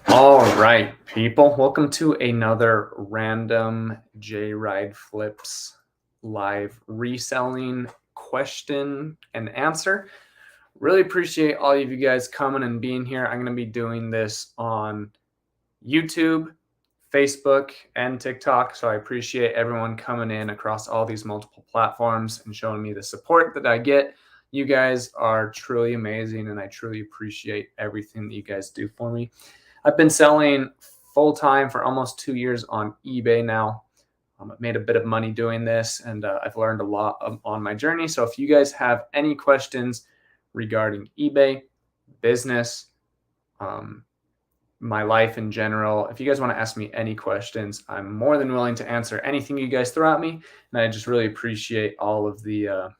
All right, people. Welcome to another random J Ride Flips live reselling question and answer. Really appreciate all of you guys coming and being here. I'm going to be doing this on YouTube, Facebook, and TikTok. So I appreciate everyone coming in across all these multiple platforms and showing me the support that I get. You guys are truly amazing, and I truly appreciate everything that you guys do for me. I've been selling full time for almost 2 years on eBay now. I've made a bit of money doing this, and I've learned a lot on my journey. So if you guys have any questions regarding eBay, business, my life in general, if you guys want to ask me any questions, I'm more than willing to answer anything you guys throw at me. And I just really appreciate all of the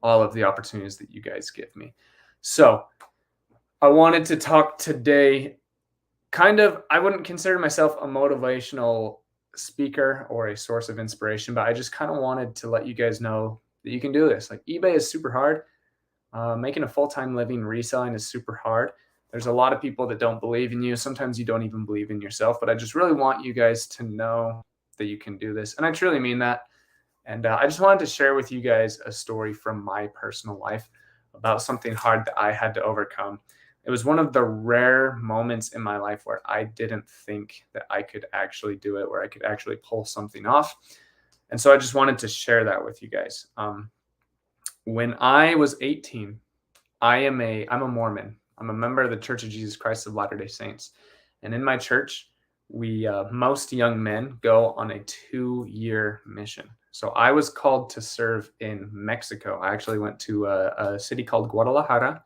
opportunities that you guys give me. So I wanted to talk today. I wouldn't consider myself a motivational speaker or a source of inspiration, but I just kind of wanted to let you guys know that you can do this. Like, eBay is super hard. Making a full-time living reselling is super hard. There's a lot of people that don't believe in you. Sometimes you don't even believe in yourself, but I just really want you guys to know that you can do this. And I truly mean that. And I just wanted to share with you guys a story from my personal life about something hard that I had to overcome. It was one of the rare moments in my life where I didn't think that I could actually do it, where I could actually pull something off. And so I just wanted to share that with you guys. When I was 18, I'm a Mormon. I'm a member of the Church of Jesus Christ of Latter-day Saints. And in my church, most young men go on a 2-year mission. So I was called to serve in Mexico. I actually went to a city called Guadalajara.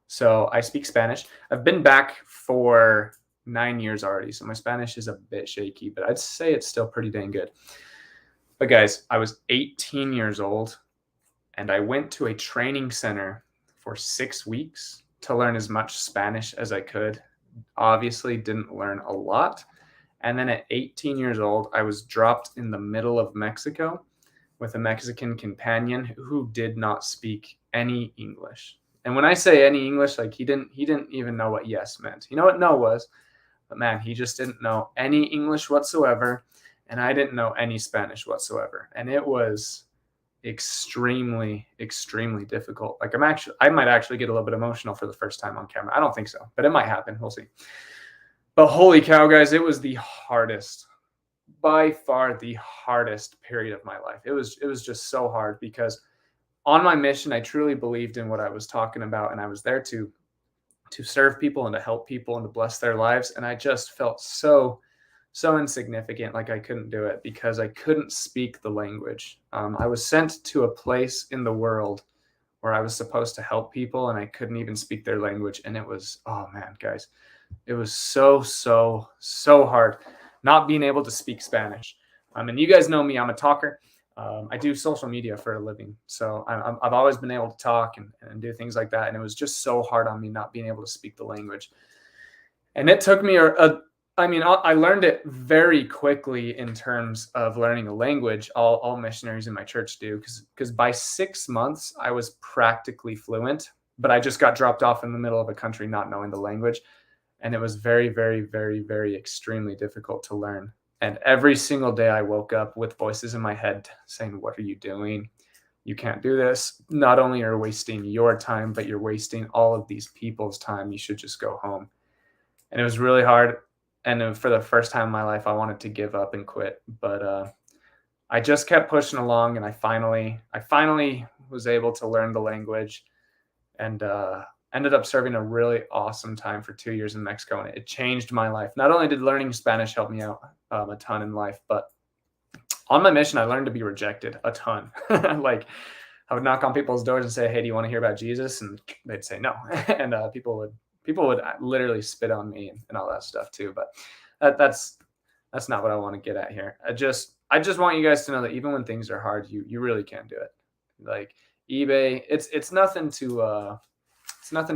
So I speak Spanish. I've been back for 9 years already. So my Spanish is a bit shaky, but I'd say it's still pretty dang good. But guys, I was 18 years old and I went to a training center for 6 weeks to learn as much Spanish as I could. Obviously didn't learn a lot. And then at 18 years old, I was dropped in the middle of Mexico with a Mexican companion who did not speak any English. And when I say any English, like he didn't even know what yes meant. You know what no was? But man, he just didn't know any English whatsoever. And I didn't know any Spanish whatsoever. And it was extremely, extremely difficult. Like I might actually get a little bit emotional for the first time on camera. I don't think so, but it might happen. We'll see. But holy cow, guys, it was the hardest, by far the hardest period of my life. It was just so hard because on my mission, I truly believed in what I was talking about, and I was there to serve people and to help people and to bless their lives. And I just felt so insignificant, like I couldn't do it because I couldn't speak the language. I was sent to a place in the world where I was supposed to help people, and I couldn't even speak their language. And it was, oh man, guys, it was so hard not being able to speak Spanish. And you guys know me, I'm a talker. I do social media for a living. So I've always been able to talk and do things like that. And it was just so hard on me not being able to speak the language. And it took me I learned it very quickly in terms of learning a language. All missionaries in my church do, because by 6 months, I was practically fluent, but I just got dropped off in the middle of a country not knowing the language. And it was very, very, very, very extremely difficult to learn. And every single day I woke up with voices in my head saying, what are you doing? You can't do this. Not only are you wasting your time, but you're wasting all of these people's time. You should just go home. And it was really hard. And for the first time in my life, I wanted to give up and quit. But I just kept pushing along, and I finally was able to learn the language and ended up serving a really awesome time for 2 years in Mexico. And it changed my life. Not only did learning Spanish help me out a ton in life, but on my mission, I learned to be rejected a ton. Like, I would knock on people's doors and say, hey, do you want to hear about Jesus? And they'd say no. And people would literally spit on me and all that stuff too. But that's not what I want to get at here. I just want you guys to know that even when things are hard, you really can do it. Like eBay, it's nothing to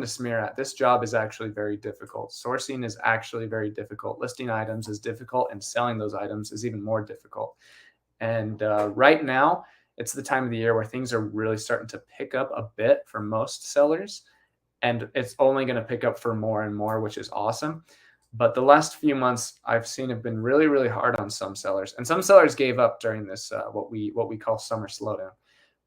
smear at. This job is actually very difficult. Sourcing is actually very difficult. Listing items is difficult, and selling those items is even more difficult. And right now, it's the time of the year where things are really starting to pick up a bit for most sellers. And it's only going to pick up for more and more, which is awesome. But the last few months I've seen have been really, really hard on some sellers, and some sellers gave up during this what we call summer slowdown.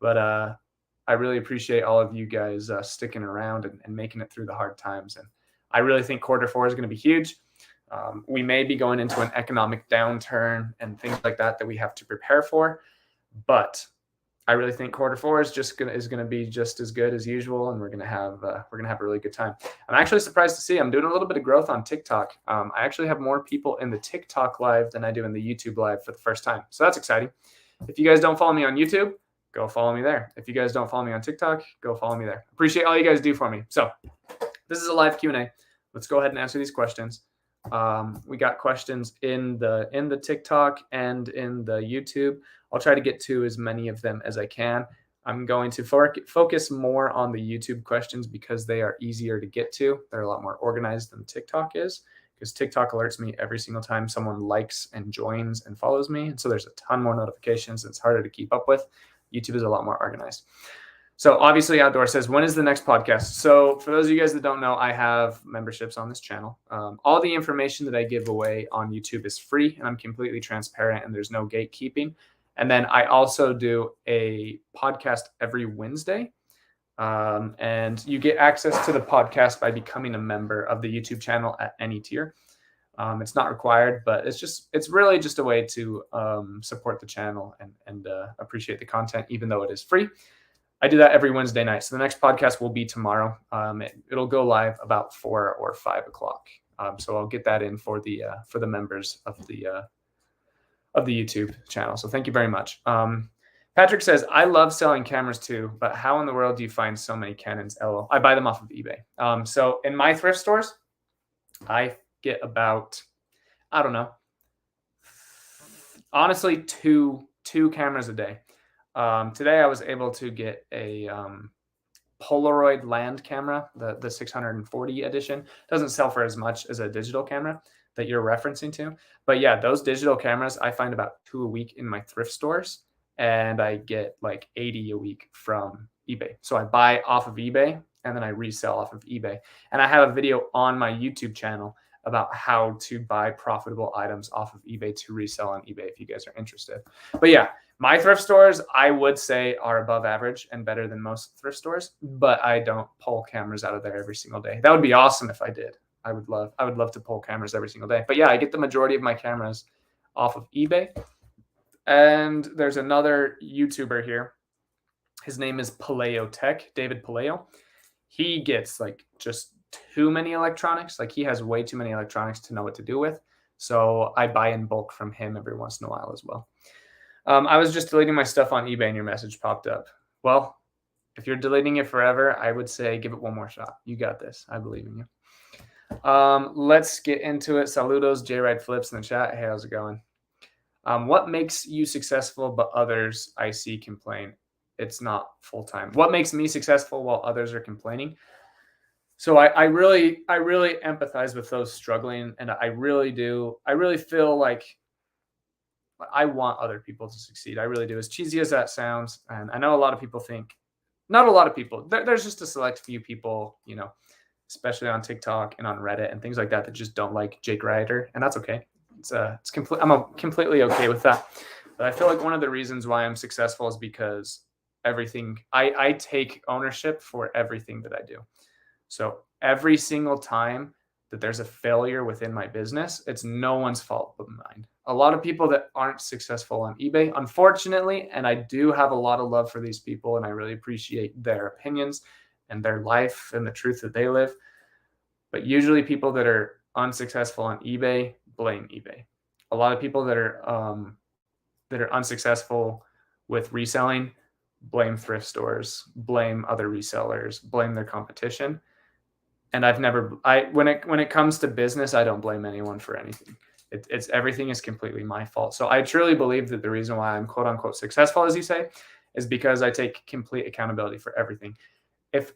But I really appreciate all of you guys sticking around and making it through the hard times. And I really think quarter 4 is going to be huge. We may be going into an economic downturn and things like that we have to prepare for, but I really think quarter 4 is going to be just as good as usual, and we're going to have a really good time. I'm actually surprised to see I'm doing a little bit of growth on TikTok. I actually have more people in the TikTok live than I do in the YouTube live for the first time, so that's exciting. If you guys don't follow me on YouTube, go follow me there. If you guys don't follow me on TikTok, go follow me there. Appreciate all you guys do for me. So this is a live Q&A. Let's go ahead and answer these questions. We got questions in the TikTok and in the YouTube. I'll try to get to as many of them as I can. I'm going to focus more on the YouTube questions because they are easier to get to. They're a lot more organized than TikTok is, because TikTok alerts me every single time someone likes and joins and follows me. And so there's a ton more notifications and it's harder to keep up with. YouTube is a lot more organized. So obviously Outdoor says, when is the next podcast? So for those of you guys that don't know, I have memberships on this channel. All the information that I give away on YouTube is free, and I'm completely transparent, and there's no gatekeeping. And then I also do a podcast every Wednesday. And you get access to the podcast by becoming a member of the YouTube channel at any tier. It's not required, but it's really just a way to support the channel and appreciate the content, even though it is free. I do that every Wednesday night. So the next podcast will be tomorrow. It'll go live about 4 or 5 o'clock. So I'll get that in for the members of the YouTube channel. So thank you very much. Patrick says, I love selling cameras too, but how in the world do you find so many Canons? LOL. I buy them off of eBay. So in my thrift stores, I get about, I don't know, honestly, two cameras a day. Today I was able to get a Polaroid land camera, the 640 edition. Doesn't sell for as much as a digital camera that you're referencing to. But yeah, those digital cameras, I find about 2 a week in my thrift stores, and I get like 80 a week from eBay. So I buy off of eBay and then I resell off of eBay. And I have a video on my YouTube channel about how to buy profitable items off of eBay to resell on eBay if you guys are interested. But yeah, my thrift stores, I would say, are above average and better than most thrift stores, but I don't pull cameras out of there every single day. That would be awesome if I did. I would love to pull cameras every single day. But yeah, I get the majority of my cameras off of eBay. And there's another YouTuber here. His name is Paleo Tech, David Paleo. He gets like just too many electronics. Like he has way too many electronics to know what to do with. So I buy in bulk from him every once in a while as well. I was just deleting my stuff on eBay and your message popped up. Well, if you're deleting it forever, I would say give it one more shot. You got this. I believe in you. Let's get into it. Saludos, J-Ride Flips in the chat. Hey, how's it going? What makes you successful but others I see complain? It's not full-time. What makes me successful while others are complaining? So I really empathize with those struggling, and I really do. I really feel like I want other people to succeed. I really do. As cheesy as that sounds, and I know a lot of people think, not a lot of people, there's just a select few people, you know, especially on TikTok and on Reddit and things like that just don't like Jake Ryder, and that's okay. I'm completely okay with that. But I feel like one of the reasons why I'm successful is because I take ownership for everything that I do. So every single time that there's a failure within my business, it's no one's fault but mine. A lot of people that aren't successful on eBay, unfortunately, and I do have a lot of love for these people, and I really appreciate their opinions and their life and the truth that they live. But usually people that are unsuccessful on eBay blame eBay. A lot of people that are unsuccessful with reselling blame thrift stores, blame other resellers, blame their competition. And when it comes to business, I don't blame anyone for anything. It's everything is completely my fault. So I truly believe that the reason why I'm quote unquote successful, as you say, is because I take complete accountability for everything. There's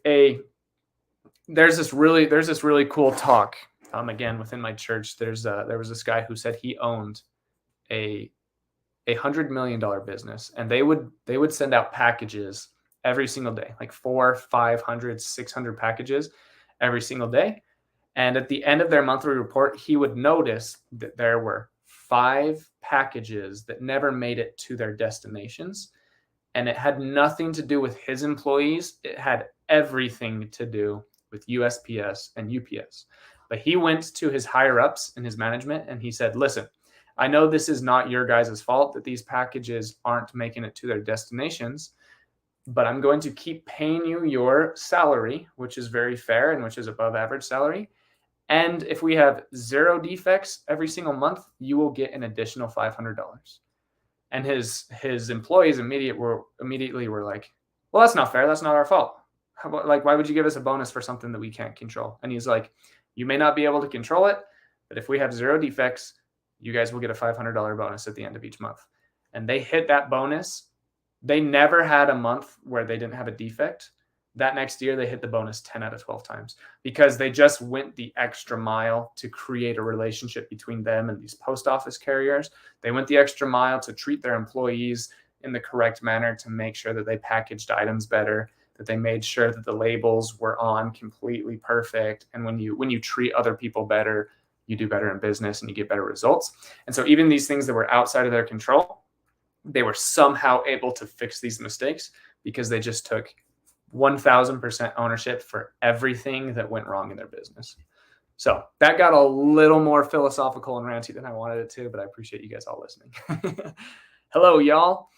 this really cool talk. Again, within my church, there was this guy who said he owned a $100 million business, and they would send out packages every single day, like 400, 500, 600 packages every single day. And at the end of their monthly report, he would notice that there were 5 packages that never made it to their destinations. And it had nothing to do with his employees. It had everything to do with USPS and UPS. But he went to his higher ups in his management and he said, listen, I know this is not your guys' fault that these packages aren't making it to their destinations, but I'm going to keep paying you your salary, which is very fair and which is above average salary. And if we have 0 defects every single month, you will get an additional $500. And his employees immediately were like, well, that's not fair. That's not our fault. How about, like, why would you give us a bonus for something that we can't control? And he's like, you may not be able to control it, but if we have 0 defects, you guys will get a $500 bonus at the end of each month. And they hit that bonus. They never had a month where they didn't have a defect. That next year, they hit the bonus 10 out of 12 times because they just went the extra mile to create a relationship between them and these post office carriers. They went the extra mile to treat their employees in the correct manner, to make sure that they packaged items better, that they made sure that the labels were on completely perfect. And when you treat other people better, you do better in business and you get better results. And so even these things that were outside of their control, they were somehow able to fix these mistakes because they just took 1000% ownership for everything that went wrong in their business. So that got a little more philosophical and ranty than I wanted it to, but I appreciate you guys all listening. Hello, y'all.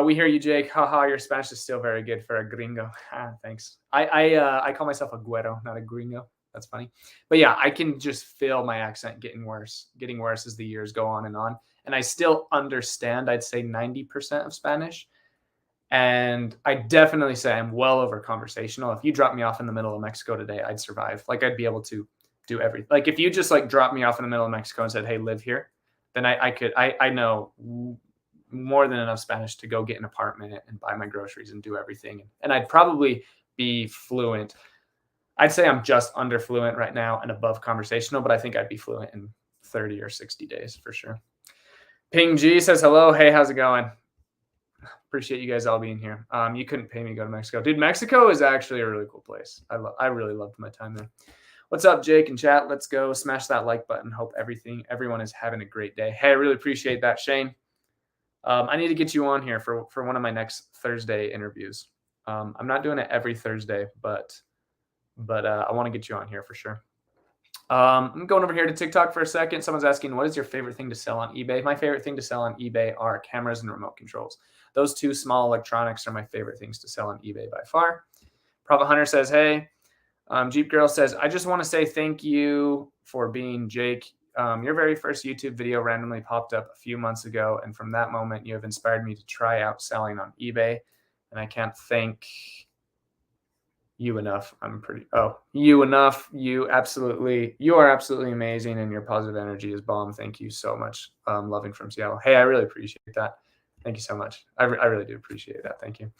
We hear you, Jake. Haha, your Spanish is still very good for a gringo. Thanks. I call myself a güero, not a gringo. That's funny. But yeah, I can just feel my accent getting worse as the years go on. And I still understand, I'd say 90% of Spanish. And I definitely say I'm well over conversational. If you drop me off in the middle of Mexico today, I'd survive. Like, I'd be able to do everything. Like, if you just like drop me off in the middle of Mexico and said, hey, live here, then I know more than enough Spanish to go get an apartment and buy my groceries and do everything. And I'd probably be fluent. I'd say I'm just under fluent right now and above conversational, but I think I'd be fluent in 30 or 60 days for sure. Ping G says, hello. Hey, how's it going? Appreciate you guys all being here. You couldn't pay me to go to Mexico. Dude, Mexico is actually a really cool place. I really loved my time there. What's up, Jake and chat? Let's go smash that like button. Hope everyone is having a great day. Hey, I really appreciate that, Shane. I need to get you on here for one of my next Thursday interviews. I'm not doing it every Thursday, but I want to get you on here for sure. I'm going over here to TikTok for a second. Someone's asking, what is your favorite thing to sell on eBay? My favorite thing to sell on eBay are cameras and remote controls. Those 2 small electronics are my favorite things to sell on eBay by far. Prophet Hunter says, hey. Jeep Girl says, I just want to say thank you for being Jake. Your very first YouTube video randomly popped up a few months ago. And from that moment, you have inspired me to try out selling on eBay. And I can't thank you enough. You enough. You are absolutely amazing. And your positive energy is bomb. Thank you so much. Loving from Seattle. Hey, I really appreciate that. Thank you so much. I really do appreciate that. Thank you.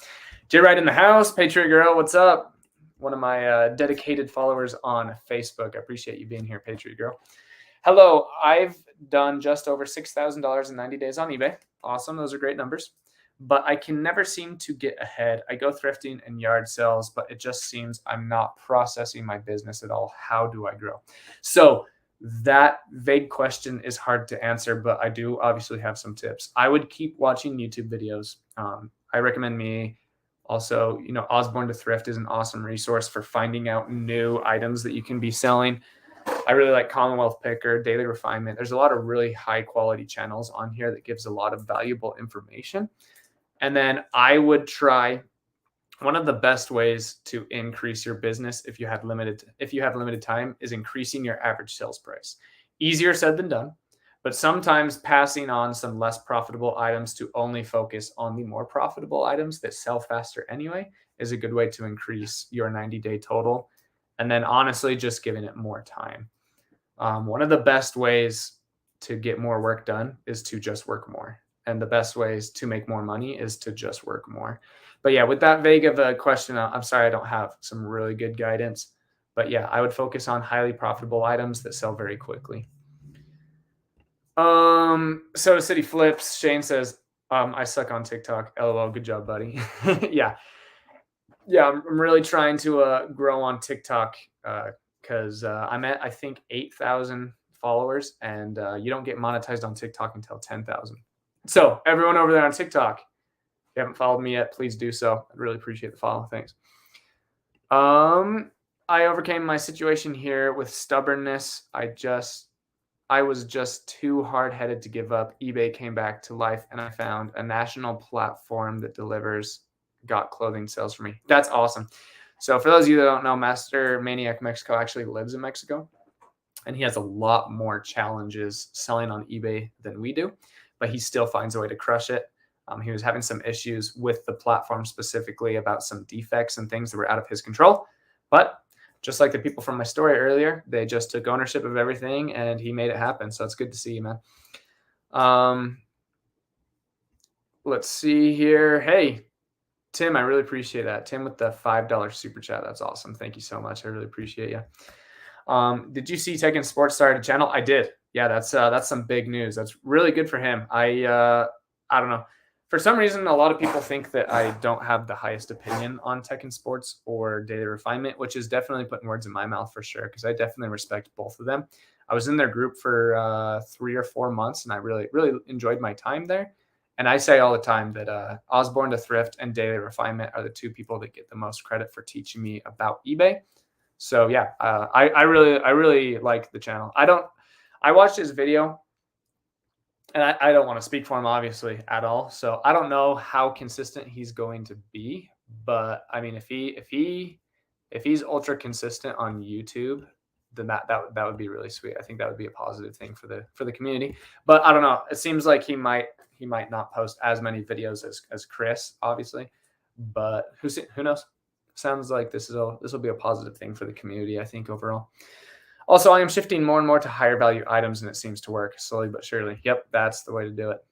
J Right in the house. Patriot Girl, what's up? One of my dedicated followers on Facebook. I appreciate you being here, Patriot Girl. Hello. I've done just over $6,000 in 90 days on eBay. Awesome. Those are great numbers. But I can never seem to get ahead. I go thrifting and yard sales, but it just seems I'm not processing my business at all. How do I grow? So that vague question is hard to answer, but I do obviously have some tips. I would keep watching YouTube videos. I recommend me. Also, Osborne to Thrift is an awesome resource for finding out new items that you can be selling. I really like Commonwealth Picker, Daily Refinement. There's a lot of really high quality channels on here that gives a lot of valuable information. And then I would try, one of the best ways to increase your business if you have limited time is increasing your average sales price. Easier said than done, but sometimes passing on some less profitable items to only focus on the more profitable items that sell faster anyway is a good way to increase your 90-day total. And then honestly, just giving it more time. One of the best ways to get more work done is to just work more. And the best ways to make more money is to just work more. But yeah, with that vague of a question, I'm sorry I don't have some really good guidance. But yeah, I would focus on highly profitable items that sell very quickly. Soda City Flips. Shane says, I suck on TikTok. LOL. Good job, buddy. Yeah. Yeah. I'm really trying to grow on TikTok because I'm at, I think, 8,000 followers, and you don't get monetized on TikTok until 10,000. So, everyone over there on TikTok, if you haven't followed me yet, please do so. I'd really appreciate the follow. Thanks. I overcame my situation here with stubbornness. I was just too hard-headed to give up. eBay came back to life, and I found a national platform that got clothing sales for me. That's awesome. So for those of you that don't know, Master Maniac Mexico actually lives in Mexico, and he has a lot more challenges selling on eBay than we do, but he still finds a way to crush it. He was having some issues with the platform specifically about some defects and things that were out of his control, but just like the people from my story earlier, they just took ownership of everything and he made it happen. So it's good to see you, man. Let's see here. Hey, Tim, I really appreciate that. Tim with the $5 super chat. That's awesome. Thank you so much. I really appreciate you. Did you see Tekken Sports started a channel? I did. Yeah, that's some big news. That's really good for him. I don't know. For some reason, a lot of people think that I don't have the highest opinion on Tekken Sports or Daily Refinement, which is definitely putting words in my mouth for sure, because I definitely respect both of them. I was in their group for 3 or 4 months, and I really, really enjoyed my time there. And I say all the time that Osborne to Thrift and Daily Refinement are the two people that get the most credit for teaching me about eBay. So yeah, I really like the channel. I watched his video, and I don't want to speak for him obviously at all. So I don't know how consistent he's going to be, but I mean, if he's ultra consistent on YouTube, then that would be really sweet. I think that would be a positive thing for the community. But I don't know. It seems like he might not post as many videos as Chris, obviously. But who knows? Sounds like this will be a positive thing for the community, I think, overall. Also, I am shifting more and more to higher value items, and it seems to work slowly but surely. Yep, that's the way to do it.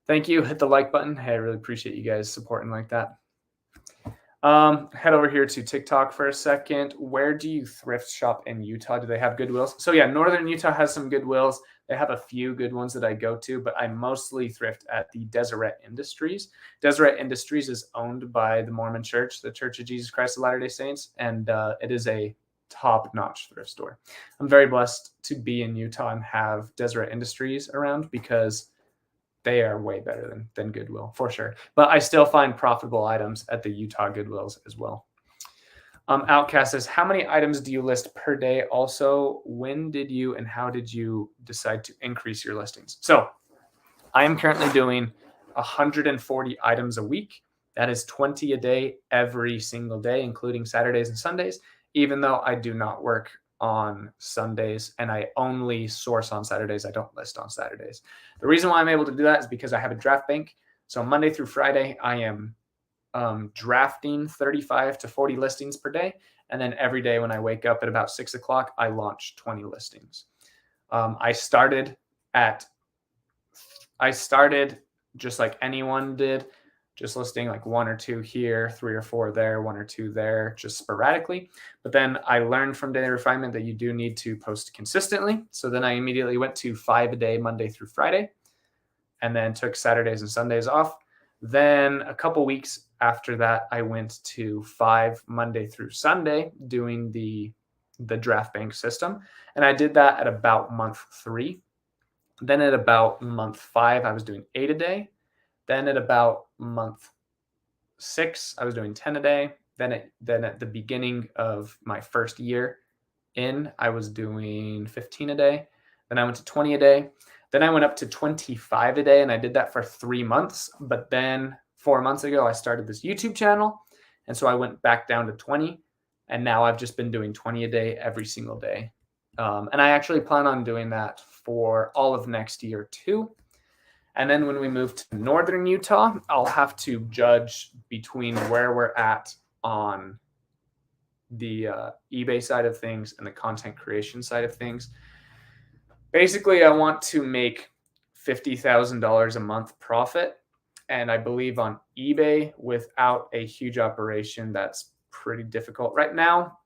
Thank you. Hit the like button. Hey, I really appreciate you guys supporting like that. Head over here to TikTok for a second. Where do you thrift shop in Utah? Do they have Goodwills? So yeah, Northern Utah has some Goodwills. They have a few good ones that I go to, but I mostly thrift at the Deseret Industries. Deseret Industries is owned by the Mormon Church, the Church of Jesus Christ of Latter-day Saints, and it is a top-notch thrift store. I'm very blessed to be in Utah and have Deseret Industries around because they are way better than Goodwill for sure. But I still find profitable items at the Utah Goodwills as well. Outcast says, how many items do you list per day? Also, when did you and how did you decide to increase your listings? So I am currently doing 140 items a week. That is 20 a day every single day, including Saturdays and Sundays, even though I do not work on Sundays and I only source on Saturdays. I don't list on Saturdays. The reason why I'm able to do that is because I have a draft bank. So Monday through Friday, I am drafting 35 to 40 listings per day. And then every day when I wake up at about 6 o'clock, I launch 20 listings. I started just like anyone did, just listing like 1 or 2 here, 3 or 4 there, 1 or 2 there, just sporadically. But then I learned from Daily Refinement that you do need to post consistently. So then I immediately went to 5 a day, Monday through Friday, and then took Saturdays and Sundays off. Then a couple weeks after that, I went to 5 Monday through Sunday doing the draft bank system. And I did that at about month 3. Then at about month 5, I was doing 8 a day. Then at about month 6, I was doing 10 a day. Then at the beginning of my first year I was doing 15 a day. Then I went to 20 a day. Then I went up to 25 a day, and I did that for 3 months. But then 4 months ago, I started this YouTube channel, and so I went back down to 20, and now I've just been doing 20 a day every single day. And I actually plan on doing that for all of next year too. And then when we move to Northern Utah, I'll have to judge between where we're at on the eBay side of things and the content creation side of things. Basically, I want to make $50,000 a month profit. And I believe on eBay, without a huge operation, that's pretty difficult right now.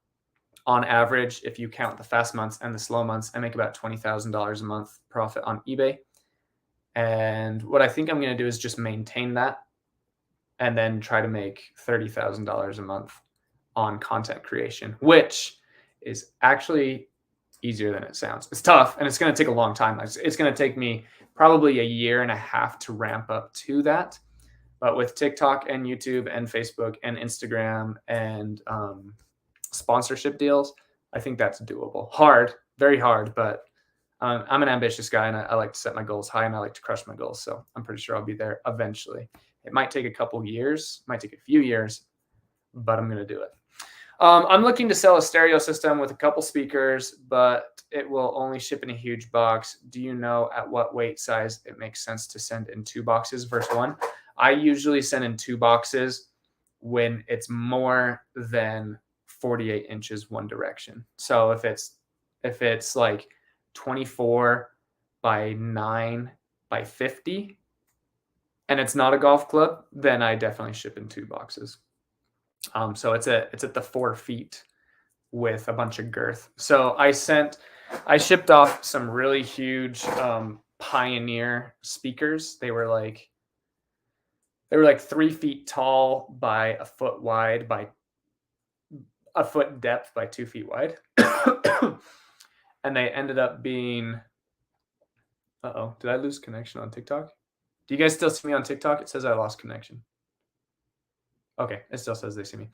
On average, if you count the fast months and the slow months, I make about $20,000 a month profit on eBay. And what I think I'm going to do is just maintain that and then try to make $30,000 a month on content creation, which is actually easier than it sounds. It's tough and it's going to take a long time. It's going to take me probably a year and a half to ramp up to that. But with TikTok and YouTube and Facebook and Instagram and sponsorship deals, I think that's doable. Hard, very hard, but I'm an ambitious guy and I like to set my goals high and I like to crush my goals. So I'm pretty sure I'll be there eventually. It might take a couple years, might take a few years, but I'm going to do it. I'm looking to sell a stereo system with a couple speakers, but it will only ship in a huge box. Do you know at what weight size it makes sense to send in 2 boxes versus 1? I usually send in 2 boxes when it's more than 48 inches one direction. So if it's like 24 by 9 by 50 and it's not a golf club, then I definitely ship in 2 boxes. So it's at the 4 feet with a bunch of girth. So I shipped off some really huge Pioneer speakers. They were like 3 feet tall by a foot wide by a foot depth by 2 feet wide. And they ended up being, did I lose connection on TikTok? Do you guys still see me on TikTok? It says I lost connection. Okay, it still says they see me.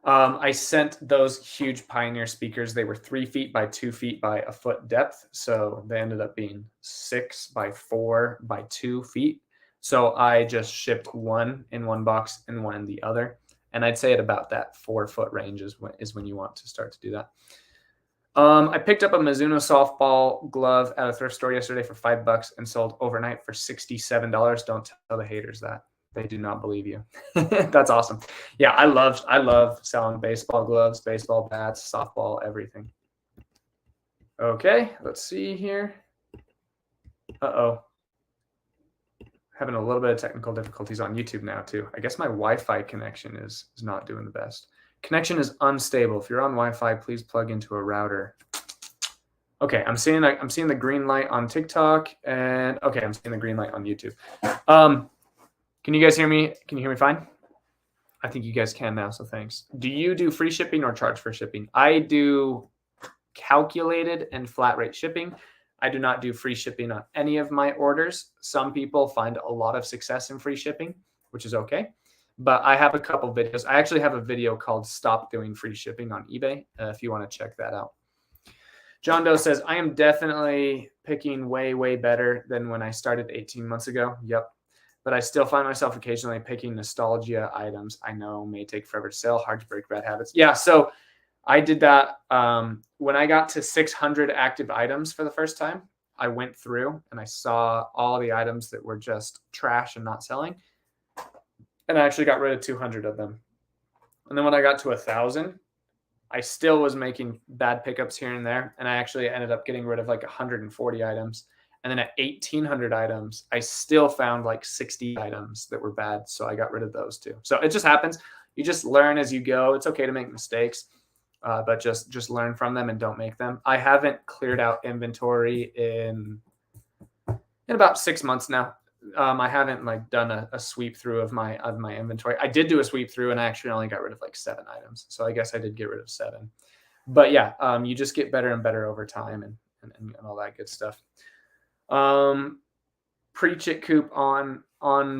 I sent those huge Pioneer speakers. They were 3 feet by 2 feet by a foot depth. So they ended up being 6 by 4 by 2 feet. So I just shipped one in one box and one in the other. And I'd say at about that 4 foot range is when you want to start to do that. I picked up a Mizuno softball glove at a thrift store yesterday for $5 and sold overnight for $67. Don't tell the haters that. They do not believe you. That's awesome. Yeah, I love selling baseball gloves, baseball bats, softball, everything. Okay, let's see here. Having a little bit of technical difficulties on YouTube now too. I guess my Wi-Fi connection is not doing the best. Connection is unstable. If you're on Wi-Fi, please plug into a router. Okay, I'm seeing the green light on TikTok, and okay, I'm seeing the green light on YouTube. Can you guys hear me? Can you hear me fine? I think you guys can now, so thanks. Do you do free shipping or charge for shipping? I do calculated and flat rate shipping. I do not do free shipping on any of my orders. Some people find a lot of success in free shipping, which is okay. But I have a couple videos. I actually have a video called Stop Doing Free Shipping on eBay, if you want to check that out. John Doe says, I am definitely picking way, way better than when I started 18 months ago. Yep. But I still find myself occasionally picking nostalgia items I know may take forever to sell, hard to break bad habits. Yeah, so I did that when I got to 600 active items for the first time. I went through and I saw all the items that were just trash and not selling. And I actually got rid of 200 of them. And then when I got to 1,000, I still was making bad pickups here and there. And I actually ended up getting rid of like 140 items. And then at 1,800 items, I still found like 60 items that were bad. So I got rid of those too. So it just happens. You just learn as you go. It's okay to make mistakes, but just learn from them and don't make them. I haven't cleared out inventory in about 6 months now. I haven't like done a sweep through of my inventory. I did do a sweep through and I actually only got rid of like 7 items. So I guess I did get rid of 7. But yeah, you just get better and better over time and all that good stuff. Preach It Coop on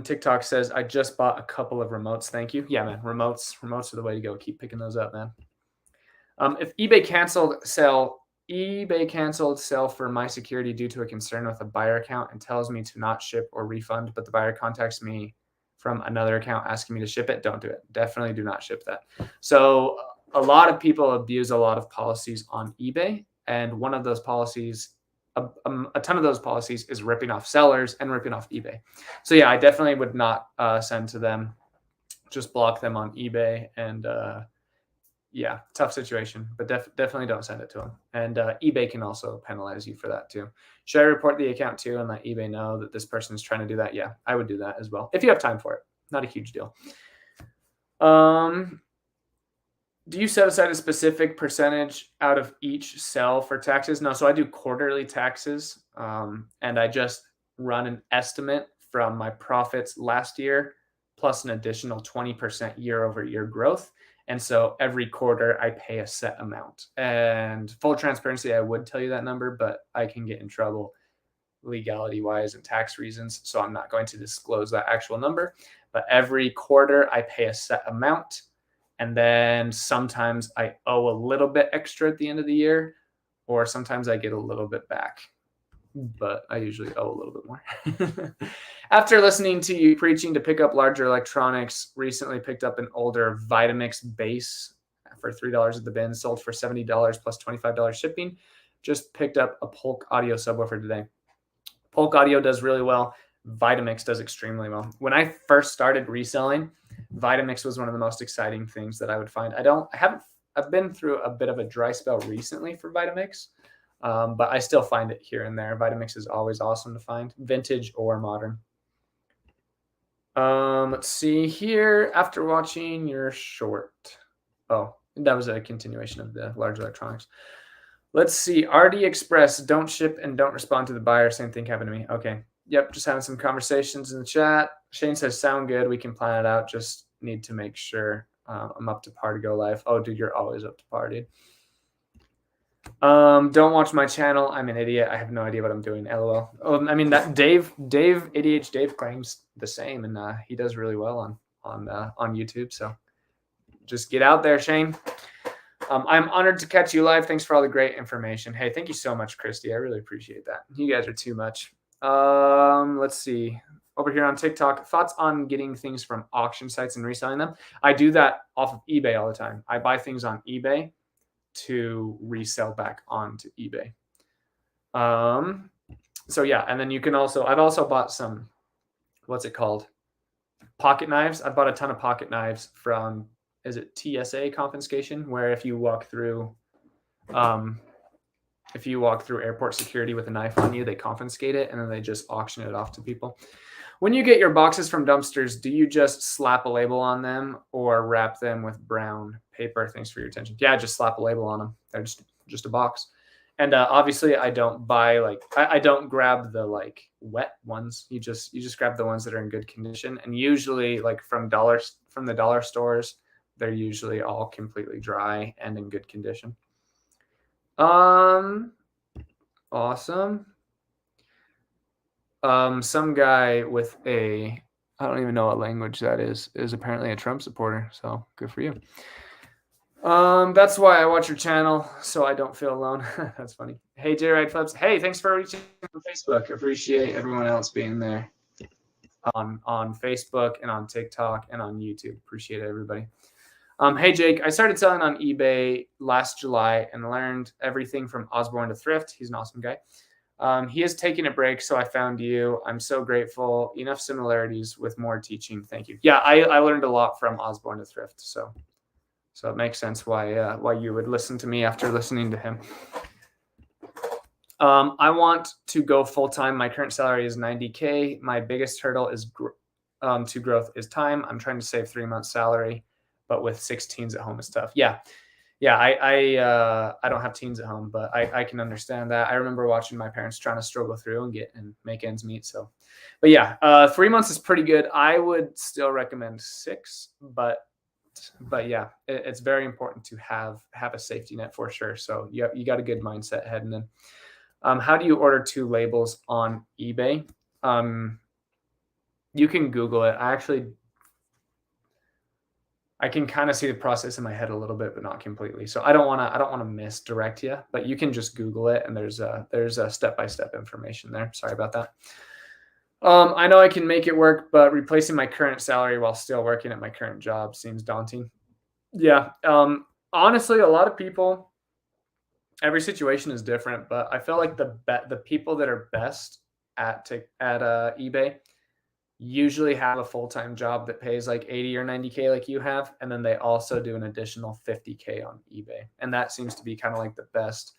TikTok says, I just bought a couple of remotes. Thank you. Yeah, man. Remotes are the way to go. Keep picking those up, man. If eBay canceled sell for my security due to a concern with a buyer account and tells me to not ship or refund, but the buyer contacts me from another account asking me to ship it, don't do it. Definitely do not ship that. So a lot of people abuse a lot of policies on eBay. And one of those policies, a ton of those policies is ripping off sellers and ripping off eBay. So yeah, I definitely would not send to them. Just block them on eBay and yeah, tough situation, but definitely don't send it to them. And eBay can also penalize you for that too. Should I report the account too and let eBay know that this person is trying to do that? Yeah, I would do that as well if you have time for it. Not a huge deal. Do you set aside a specific percentage out of each sell for taxes? No, so I do quarterly taxes, and I just run an estimate from my profits last year plus an additional 20% year over year growth. And so every quarter I pay a set amount. And full transparency, I would tell you that number, but I can get in trouble legality wise and tax reasons. So I'm not going to disclose that actual number. But every quarter I pay a set amount. And then sometimes I owe a little bit extra at the end of the year, or sometimes I get a little bit back. But I usually owe a little bit more. After listening to you preaching to pick up larger electronics, recently picked up an older Vitamix base for $3 at the bin, sold for $70 plus $25 shipping. Just picked up a Polk Audio subwoofer today. Polk Audio does really well. Vitamix does extremely well. When I first started reselling, Vitamix was one of the most exciting things that I would find. I've been through a bit of a dry spell recently for Vitamix, but I still find it here and there. Vitamix is always awesome to find, vintage or modern. Let's see here. After watching your short, oh, that was a continuation of the large electronics. Let's see. RD Express, don't ship and don't respond to the buyer. Same thing happened to me. Okay. Yep. Just having some conversations in the chat. Shane says, sound good. We can plan it out. Just need to make sure I'm up to par to go live. Oh, dude, you're always up to par, dude. Don't watch my channel. I'm an idiot. I have no idea what I'm doing. LOL. Oh, I mean, that Dave, ADH Dave claims the same, and he does really well on YouTube. So just get out there, Shane. I'm honored to catch you live. Thanks for all the great information. Hey, thank you so much, Christy. I really appreciate that. You guys are too much. Let's see. Over here on TikTok, thoughts on getting things from auction sites and reselling them. I do that off of eBay all the time. I buy things on eBay to resell back onto eBay. So yeah, and then you can also, I've also bought some, what's it called? Pocket knives. I bought a ton of pocket knives from, is it TSA confiscation, where if you walk through airport security with a knife on you, they confiscate it and then they just auction it off to people. When you get your boxes from dumpsters, do you just slap a label on them or wrap them with brown paper? Thanks for your attention. Yeah, just slap a label on them. They're just a box. And obviously I don't buy I don't grab the wet ones. You just grab the ones that are in good condition. And usually from the dollar stores, they're usually all completely dry and in good condition. Awesome. Some guy with I don't even know what language that is apparently a Trump supporter. So good for you. That's why I watch your channel, so I don't feel alone. That's funny. Hey, J Ride Flips. Hey, thanks for reaching on Facebook. Appreciate everyone else being there on Facebook and on TikTok and on YouTube. Appreciate it, everybody. Hey, Jake, I started selling on eBay last July and learned everything from Osborne to Thrift. He's an awesome guy. He is taking a break, so I found you. I'm so grateful. Enough similarities with more teaching. Thank you. Yeah, I learned a lot from Osborne to Thrift, so it makes sense why you would listen to me after listening to him. I want to go full-time. My current salary is $90K. My biggest hurdle is to growth is time. I'm trying to save 3 months salary, but with 6 teens at home, it's tough. Yeah. I don't have teens at home, but I can understand that. I remember watching my parents trying to struggle through and make ends meet. So, but yeah, 3 months is pretty good. I would still recommend 6, but yeah, it's very important to have a safety net for sure. So you got a good mindset heading in. How do you order 2 labels on eBay? You can Google it. I can kind of see the process in my head a little bit, but not completely. So I don't want to misdirect you, but you can just Google it, and there's a step-by-step information there. Sorry about that. I know I can make it work, but replacing my current salary while still working at my current job seems daunting. Yeah. Honestly, a lot of people, every situation is different, but I feel like the people that are best at eBay usually have a full-time job that pays like 80 or 90K like you have. And then they also do an additional 50K on eBay. And that seems to be kind of like the best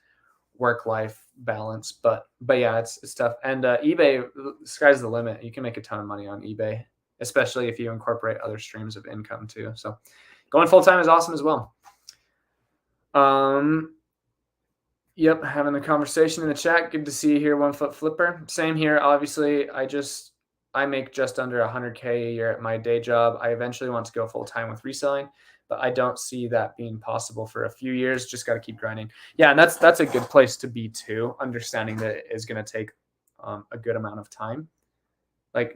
work-life balance. But yeah, it's tough. And eBay, sky's the limit. You can make a ton of money on eBay, especially if you incorporate other streams of income too. So going full-time is awesome as well. Yep, having a conversation in the chat. Good to see you here, 1 Foot Flipper. Same here. Obviously, I make just under 100K a year at my day job. I eventually want to go full time with reselling, but I don't see that being possible for a few years. Just got to keep grinding. Yeah, and that's a good place to be too. Understanding that it is going to take a good amount of time. But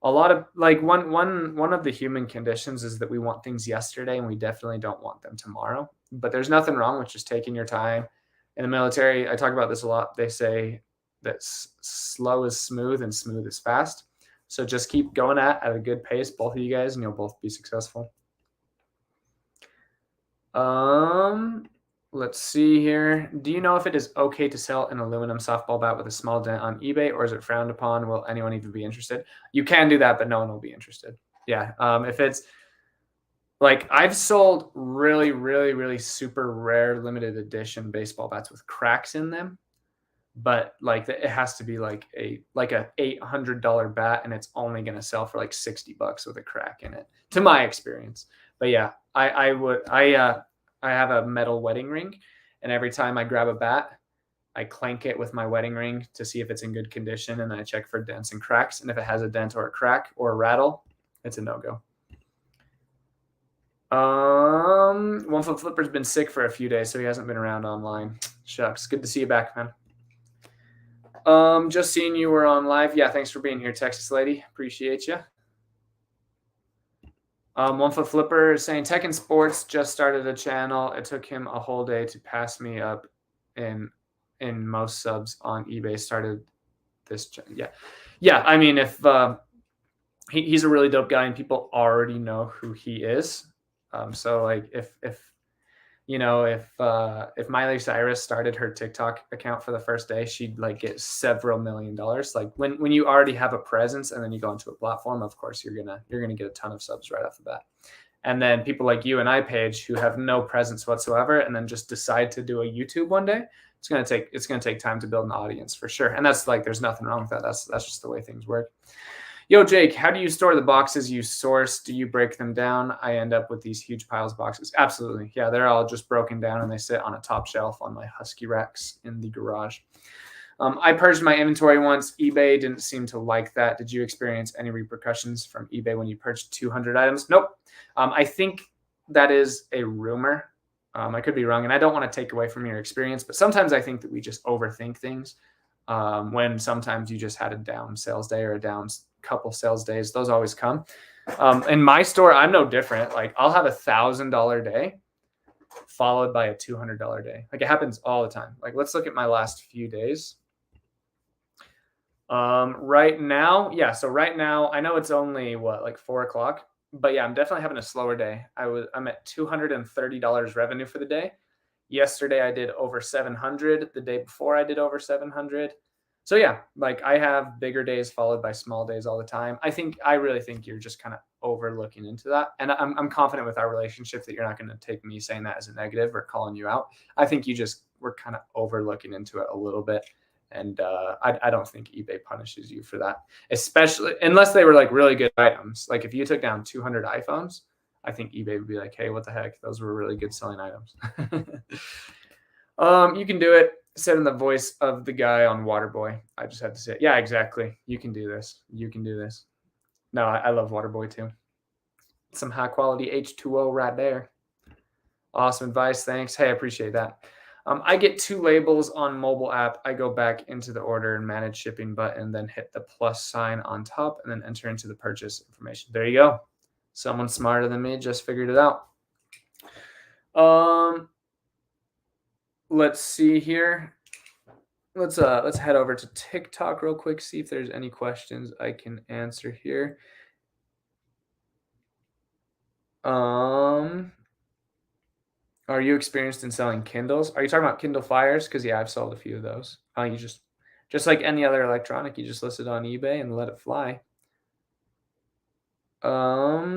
a lot of one of the human conditions is that we want things yesterday, and we definitely don't want them tomorrow. But there's nothing wrong with just taking your time. In the military, I talk about this a lot. They say that slow is smooth and smooth is fast. So just keep going at a good pace, both of you guys, and you'll both be successful. Let's see here. Do you know if it is okay to sell an aluminum softball bat with a small dent on eBay, or is it frowned upon? Will anyone even be interested? You can do that, but no one will be interested. Yeah. If it's like, I've sold really, really, really super rare limited edition baseball bats with cracks in them, but like it has to be like a $800 bat, and it's only going to sell for like $60 with a crack in it, to my experience. But yeah, I have a metal wedding ring, and every time I grab a bat, I clank it with my wedding ring to see if it's in good condition, and then I check for dents and cracks. And if it has a dent or a crack or a rattle, it's a no-go. 1 Foot Flipper's been sick for a few days, so he hasn't been around online. Shucks. Good to see you back, man. Just seeing you were on live. Yeah, thanks for being here, Texas lady. Appreciate you. 1 Foot Flipper is saying Tech and Sports just started a channel. It took him a whole day to pass me up in most subs on eBay. Started this. Yeah. I mean, if he's a really dope guy, and people already know who he is. So like if Miley Cyrus started her TikTok account for the first day, she'd like get several $1 million. Like when you already have a presence and then you go into a platform, of course you're gonna get a ton of subs right off the bat. And then people like you and I, Paige, who have no presence whatsoever, and then just decide to do a YouTube one day, it's gonna take time to build an audience for sure. And that's like, there's nothing wrong with that. That's just the way things work. Yo, Jake, how do you store the boxes you source? Do you break them down? I end up with these huge piles of boxes. Absolutely. Yeah, they're all just broken down, and they sit on a top shelf on my Husky racks in the garage. I purged my inventory once. eBay didn't seem to like that. Did you experience any repercussions from eBay when you purchased 200 items? Nope. I think that is a rumor. I could be wrong, and I don't want to take away from your experience, but sometimes I think that we just overthink things when sometimes you just had a down sales day or a down couple sales days. Those always come. In my store, I'm no different. Like I'll have $1,000 day followed by a $200 day. Like it happens all the time. Like let's look at my last few days. Right now, yeah. So right now, I know it's only like 4 o'clock, but yeah, I'm definitely having a slower day. I'm at $230 revenue for the day. Yesterday I did over 700. The day before I did over 700. So yeah, like I have bigger days followed by small days all the time. I really think you're just kind of overlooking into that. And I'm confident with our relationship that you're not going to take me saying that as a negative or calling you out. I think we're kind of overlooking into it a little bit. And I don't think eBay punishes you for that, especially unless they were like really good items. Like if you took down 200 iPhones, I think eBay would be like, hey, what the heck? Those were really good selling items. You can do it. Said in the voice of the guy on Waterboy. I just had to say, yeah, exactly. You can do this. You can do this. No, I love Waterboy too. Some high quality H2O right there. Awesome advice. Thanks. Hey, I appreciate that. I get 2 labels on mobile app. I go back into the order and manage shipping button, then hit the plus sign on top and then enter into the purchase information. There you go. Someone smarter than me just figured it out. Let's see here. Let's head over to TikTok real quick, see if there's any questions I can answer here. Are you experienced in selling Kindles? Are you talking about Kindle Fires? Because yeah, I've sold a few of those. You just like any other electronic, you just list it on eBay and let it fly. Okay,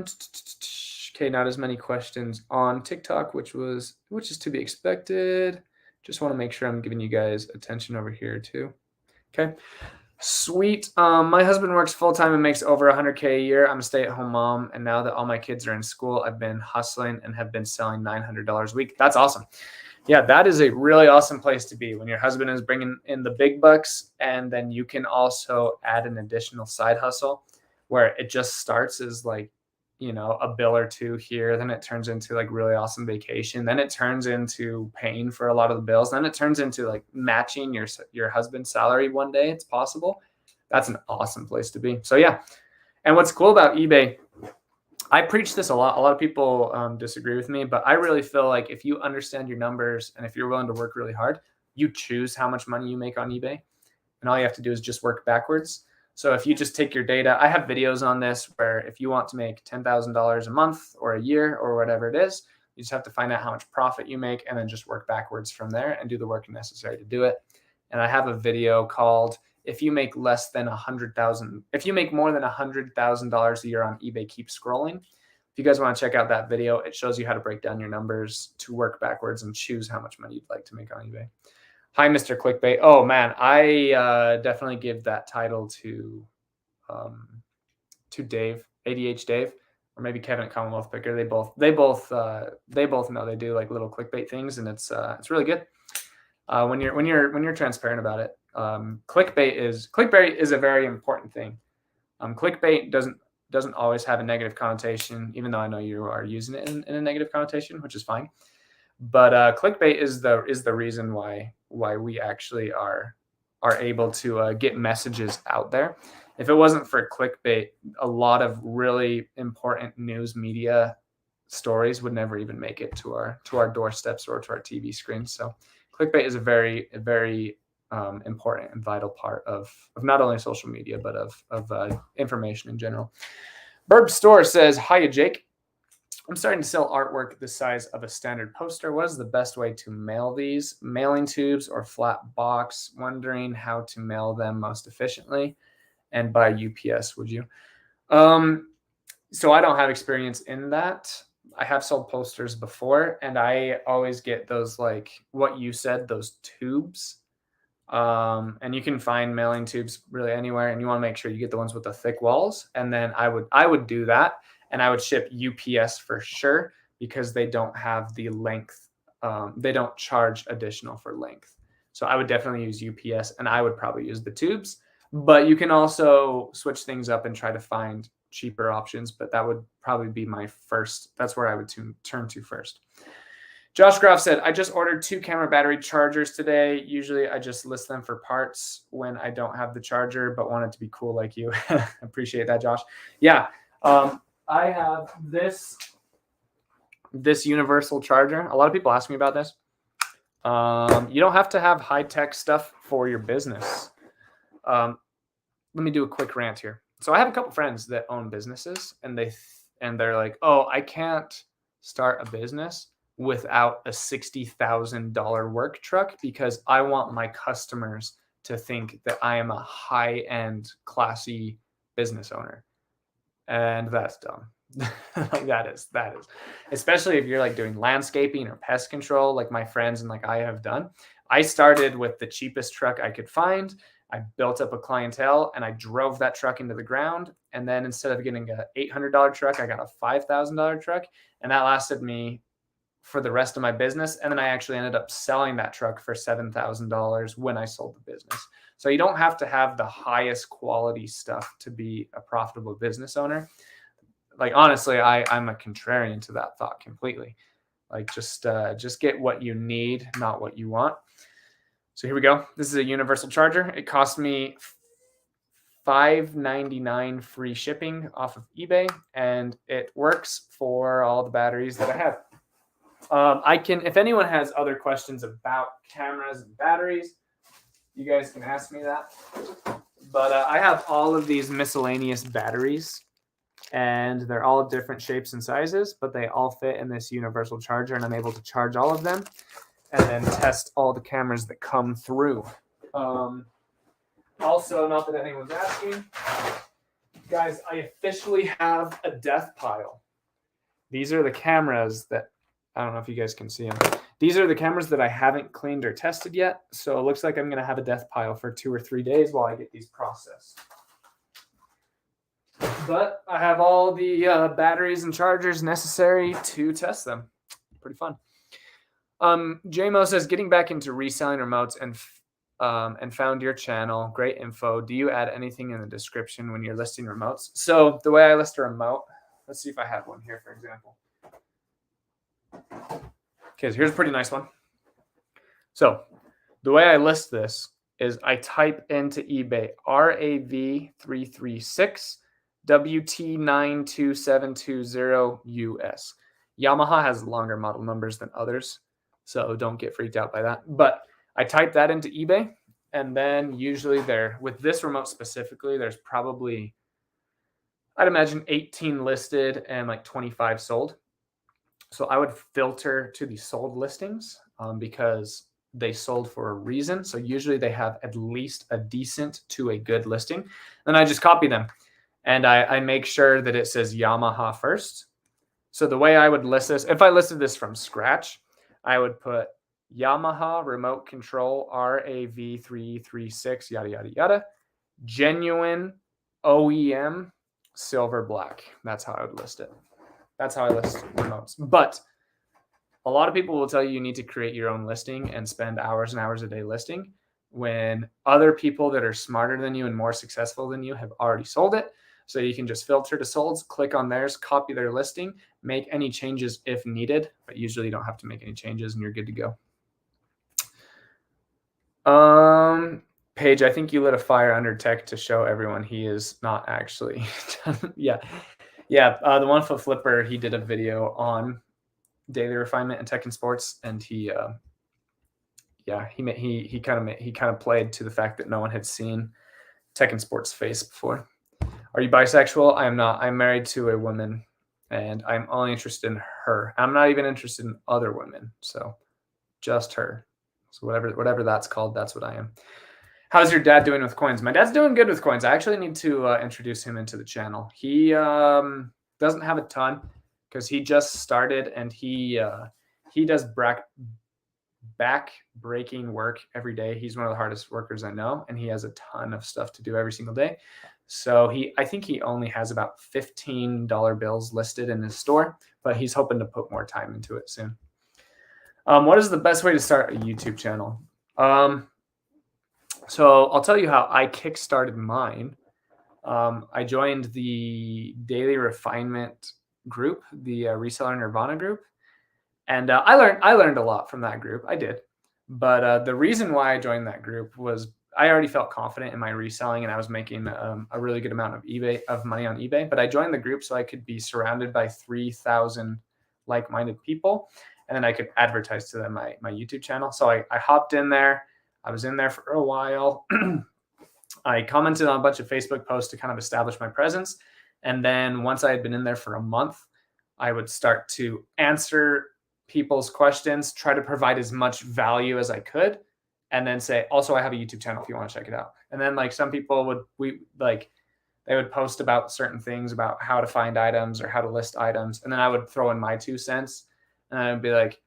not as many questions on TikTok, which is to be expected. Just want to make sure I'm giving you guys attention over here too. Okay. Sweet. My husband works full-time and makes over 100K a year. I'm a stay-at-home mom, and now that all my kids are in school, I've been hustling and have been selling $900 a week. That's awesome. Yeah, that is a really awesome place to be when your husband is bringing in the big bucks, and then you can also add an additional side hustle where it just starts as like, a bill or two here, then it turns into like really awesome vacation, then it turns into paying for a lot of the bills, then it turns into like matching your husband's salary one day. It's possible. That's an awesome place to be. So yeah, and what's cool about eBay, I preach this a lot. A lot of people disagree with me, but I really feel like if you understand your numbers and if you're willing to work really hard, you choose how much money you make on eBay. And all you have to do is just work backwards. So if you just take your data, I have videos on this where if you want to make $10,000 a month or a year or whatever it is, you just have to find out how much profit you make and then just work backwards from there and do the work necessary to do it. And I have a video called if you make less than if you make more than $100,000 a year on eBay, keep scrolling. If you guys want to check out that video, it shows you how to break down your numbers to work backwards and choose how much money you'd like to make on eBay. Hi, Mr. Clickbait. Oh man, I definitely give that title to Dave, ADH Dave, or maybe Kevin at Commonwealth Picker. They both know they do like little clickbait things, and it's really good. When you're transparent about it. Clickbait is a very important thing. Clickbait doesn't always have a negative connotation, even though I know you are using it in a negative connotation, which is fine. But clickbait is the reason why we actually are able to get messages out there. If it wasn't for clickbait, a lot of really important news media stories would never even make it to our doorsteps or to our TV screens. So clickbait is a very important and vital part of not only social media but of information in general. Burb Store says, "Hiya, Jake. I'm starting to sell artwork the size of a standard poster. What is the best way to mail these? Mailing tubes or flat box? Wondering how to mail them most efficiently. And by UPS, would you?" So I don't have experience in that. I have sold posters before, and I always get those, like what you said, those tubes. And you can find mailing tubes really anywhere, and you want to make sure you get the ones with the thick walls. And then I would do that. And I would ship UPS for sure because they don't have the length. They don't charge additional for length. So I would definitely use UPS, and I would probably use the tubes. But you can also switch things up and try to find cheaper options. But that would probably be my first. That's where I would turn to first. Josh Groff said, "I just ordered 2 camera battery chargers today. Usually I just list them for parts when I don't have the charger, but want it to be cool like you." Appreciate that, Josh. Yeah. I have this universal charger. A lot of people ask me about this. You don't have to have high-tech stuff for your business. Let me do a quick rant here. So I have a couple friends that own businesses, and they're like, "Oh, I can't start a business without a $60,000 work truck because I want my customers to think that I am a high-end, classy business owner." And that's dumb. Like that is, especially if you're like doing landscaping or pest control, like my friends and like I have done. I started with the cheapest truck I could find. I built up a clientele and I drove that truck into the ground. And then instead of getting an $800 truck, I got a $5,000 truck, and that lasted me for the rest of my business. And then I actually ended up selling that truck for $7,000 when I sold the business. So you don't have to have the highest quality stuff to be a profitable business owner. Like, honestly, I'm a contrarian to that thought completely. Like, just get what you need, not what you want. So here we go. This is a universal charger. It cost me $5.99 free shipping off of eBay, and it works for all the batteries that I have. If anyone has other questions about cameras and batteries, you guys can ask me that. But I have all of these miscellaneous batteries, and they're all different shapes and sizes, but they all fit in this universal charger, and I'm able to charge all of them and then test all the cameras that come through. Also, not that anyone's asking, guys, I officially have a death pile. These are the cameras that, I don't know if you guys can see them. These are the cameras that I haven't cleaned or tested yet. So it looks like I'm going to have a death pile for 2 or 3 days while I get these processed. But I have all the batteries and chargers necessary to test them. Pretty fun. JMO says, getting back into reselling remotes and found your channel. Great info. Do you add anything in the description when you're listing remotes? So the way I list a remote, let's see if I have one here, for example. Okay, so here's a pretty nice one. So the way I list this is I type into eBay RAV336 WT92720 US. Yamaha has longer model numbers than others, so don't get freaked out by that. But I type that into eBay, and then usually there, with this remote specifically, there's probably, I'd imagine 18 listed and like 25 sold. So I would filter to the sold listings because they sold for a reason. So usually they have at least a decent to a good listing. Then I just copy them and I make sure that it says Yamaha first. So the way I would list this, if I listed this from scratch, I would put Yamaha remote control RAV336 yada yada yada, genuine OEM silver black. That's how I would list it. That's how I list remotes. But a lot of people will tell you need to create your own listing and spend hours and hours a day listing when other people that are smarter than you and more successful than you have already sold it. So you can just filter to solds, click on theirs, copy their listing, make any changes if needed, but usually you don't have to make any changes and you're good to go. Paige, I think you lit a fire under tech to show everyone he is not actually. Yeah. The 1 foot flipper, he did a video on daily refinement and tech and sports, and he kind of played to the fact that no one had seen tech and sports face before. Are you bisexual? I am not. I'm married to a woman, and I'm only interested in her. I'm not even interested in other women, so just her. So whatever that's called, that's what I am. How's your dad doing with coins? My dad's doing good with coins. I actually need to introduce him into the channel. He doesn't have a ton because he just started, and he does back-breaking work every day. He's one of the hardest workers I know, and he has a ton of stuff to do every single day. So I think he only has about $15 bills listed in his store, but he's hoping to put more time into it soon. What is the best way to start a YouTube channel? So I'll tell you how I kickstarted mine. I joined the Daily Refinement group, the Reseller Nirvana group, and I learned a lot from that group. I did, but the reason why I joined that group was I already felt confident in my reselling, and I was making a really good amount of money on eBay. But I joined the group so I could be surrounded by 3,000 like-minded people, and then I could advertise to them my YouTube channel. So I hopped in there. I was in there for a while. I commented on a bunch of Facebook posts to kind of establish my presence. And then once I had been in there for a month, I would start to answer people's questions, try to provide as much value as I could, and then say, also, I have a YouTube channel if you want to check it out. And then like some people they would post about certain things about how to find items or how to list items. And then I would throw in my 2 cents and I would be like,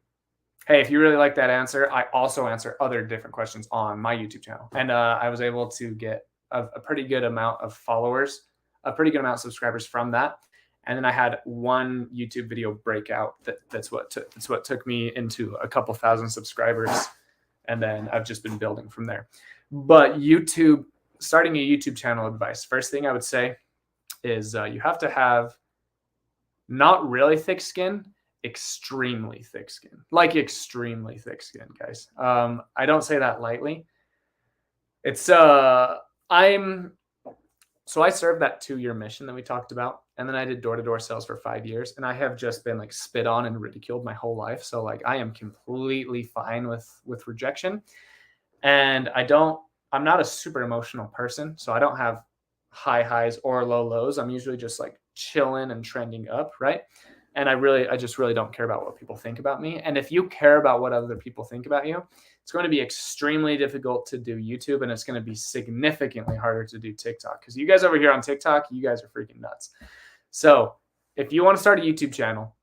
hey, if you really like that answer, I also answer other different questions on my YouTube channel. And I was able to get a pretty good amount of followers, a pretty good amount of subscribers from that. And then I had one YouTube video breakout that's what took me into a couple thousand subscribers. And then I've just been building from there. But starting a YouTube channel advice, first thing I would say is you have to have not really thick skin, extremely thick skin, like extremely thick skin, guys. I don't say that lightly. It's so I served that 2-year mission that we talked about, and then I did door-to-door sales for 5 years, and I have just been like spit on and ridiculed my whole life. So like I am completely fine with rejection, and I'm not a super emotional person, so I don't have high highs or low lows. I'm usually just like chilling and trending up, right? And I just really don't care about what people think about me. And if you care about what other people think about you, it's going to be extremely difficult to do YouTube, and it's going to be significantly harder to do TikTok, because you guys over here on TikTok, you guys are freaking nuts. So if you want to start a YouTube channel,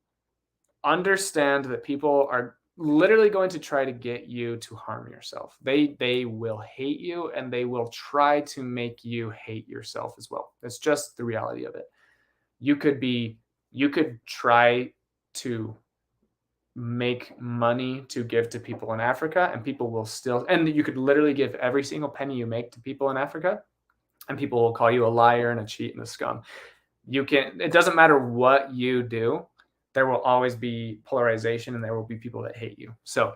understand that people are literally going to try to get you to harm yourself. They will hate you, and they will try to make you hate yourself as well. That's just the reality of it. You could try to make money to give to people in Africa, and people will still, and you could literally give every single penny you make to people in Africa, and people will call you a liar and a cheat and a scum. It doesn't matter what you do, there will always be polarization, and there will be people that hate you. So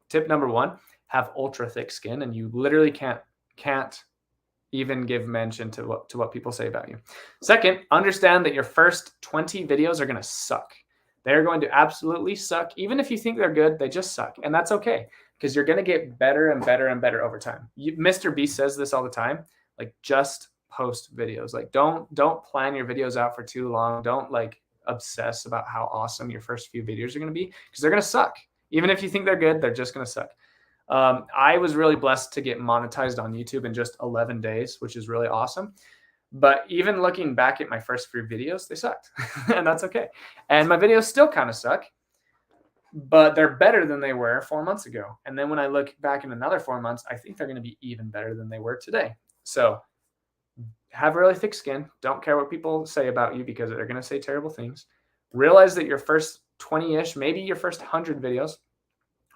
tip number 1, have ultra thick skin, and you literally can't even give mention to what people say about you. Second, understand that your first 20 videos are going to suck. They're going to absolutely suck. Even if you think they're good, they just suck. And that's okay, because you're going to get better and better and better over time. Mr. B says this all the time, like, just post videos. Like, don't plan your videos out for too long. Don't like obsess about how awesome your first few videos are going to be, because they're going to suck. Even if you think they're good, they're just going to suck. I was really blessed to get monetized on YouTube in just 11 days, which is really awesome. But even looking back at my first few videos, they sucked. And that's okay. And my videos still kind of suck, but they're better than they were 4 months ago. And then when I look back in another 4 months, I think they're going to be even better than they were today. So have really thick skin. Don't care what people say about you, because they're going to say terrible things. Realize that your first 20-ish, maybe your first 100 videos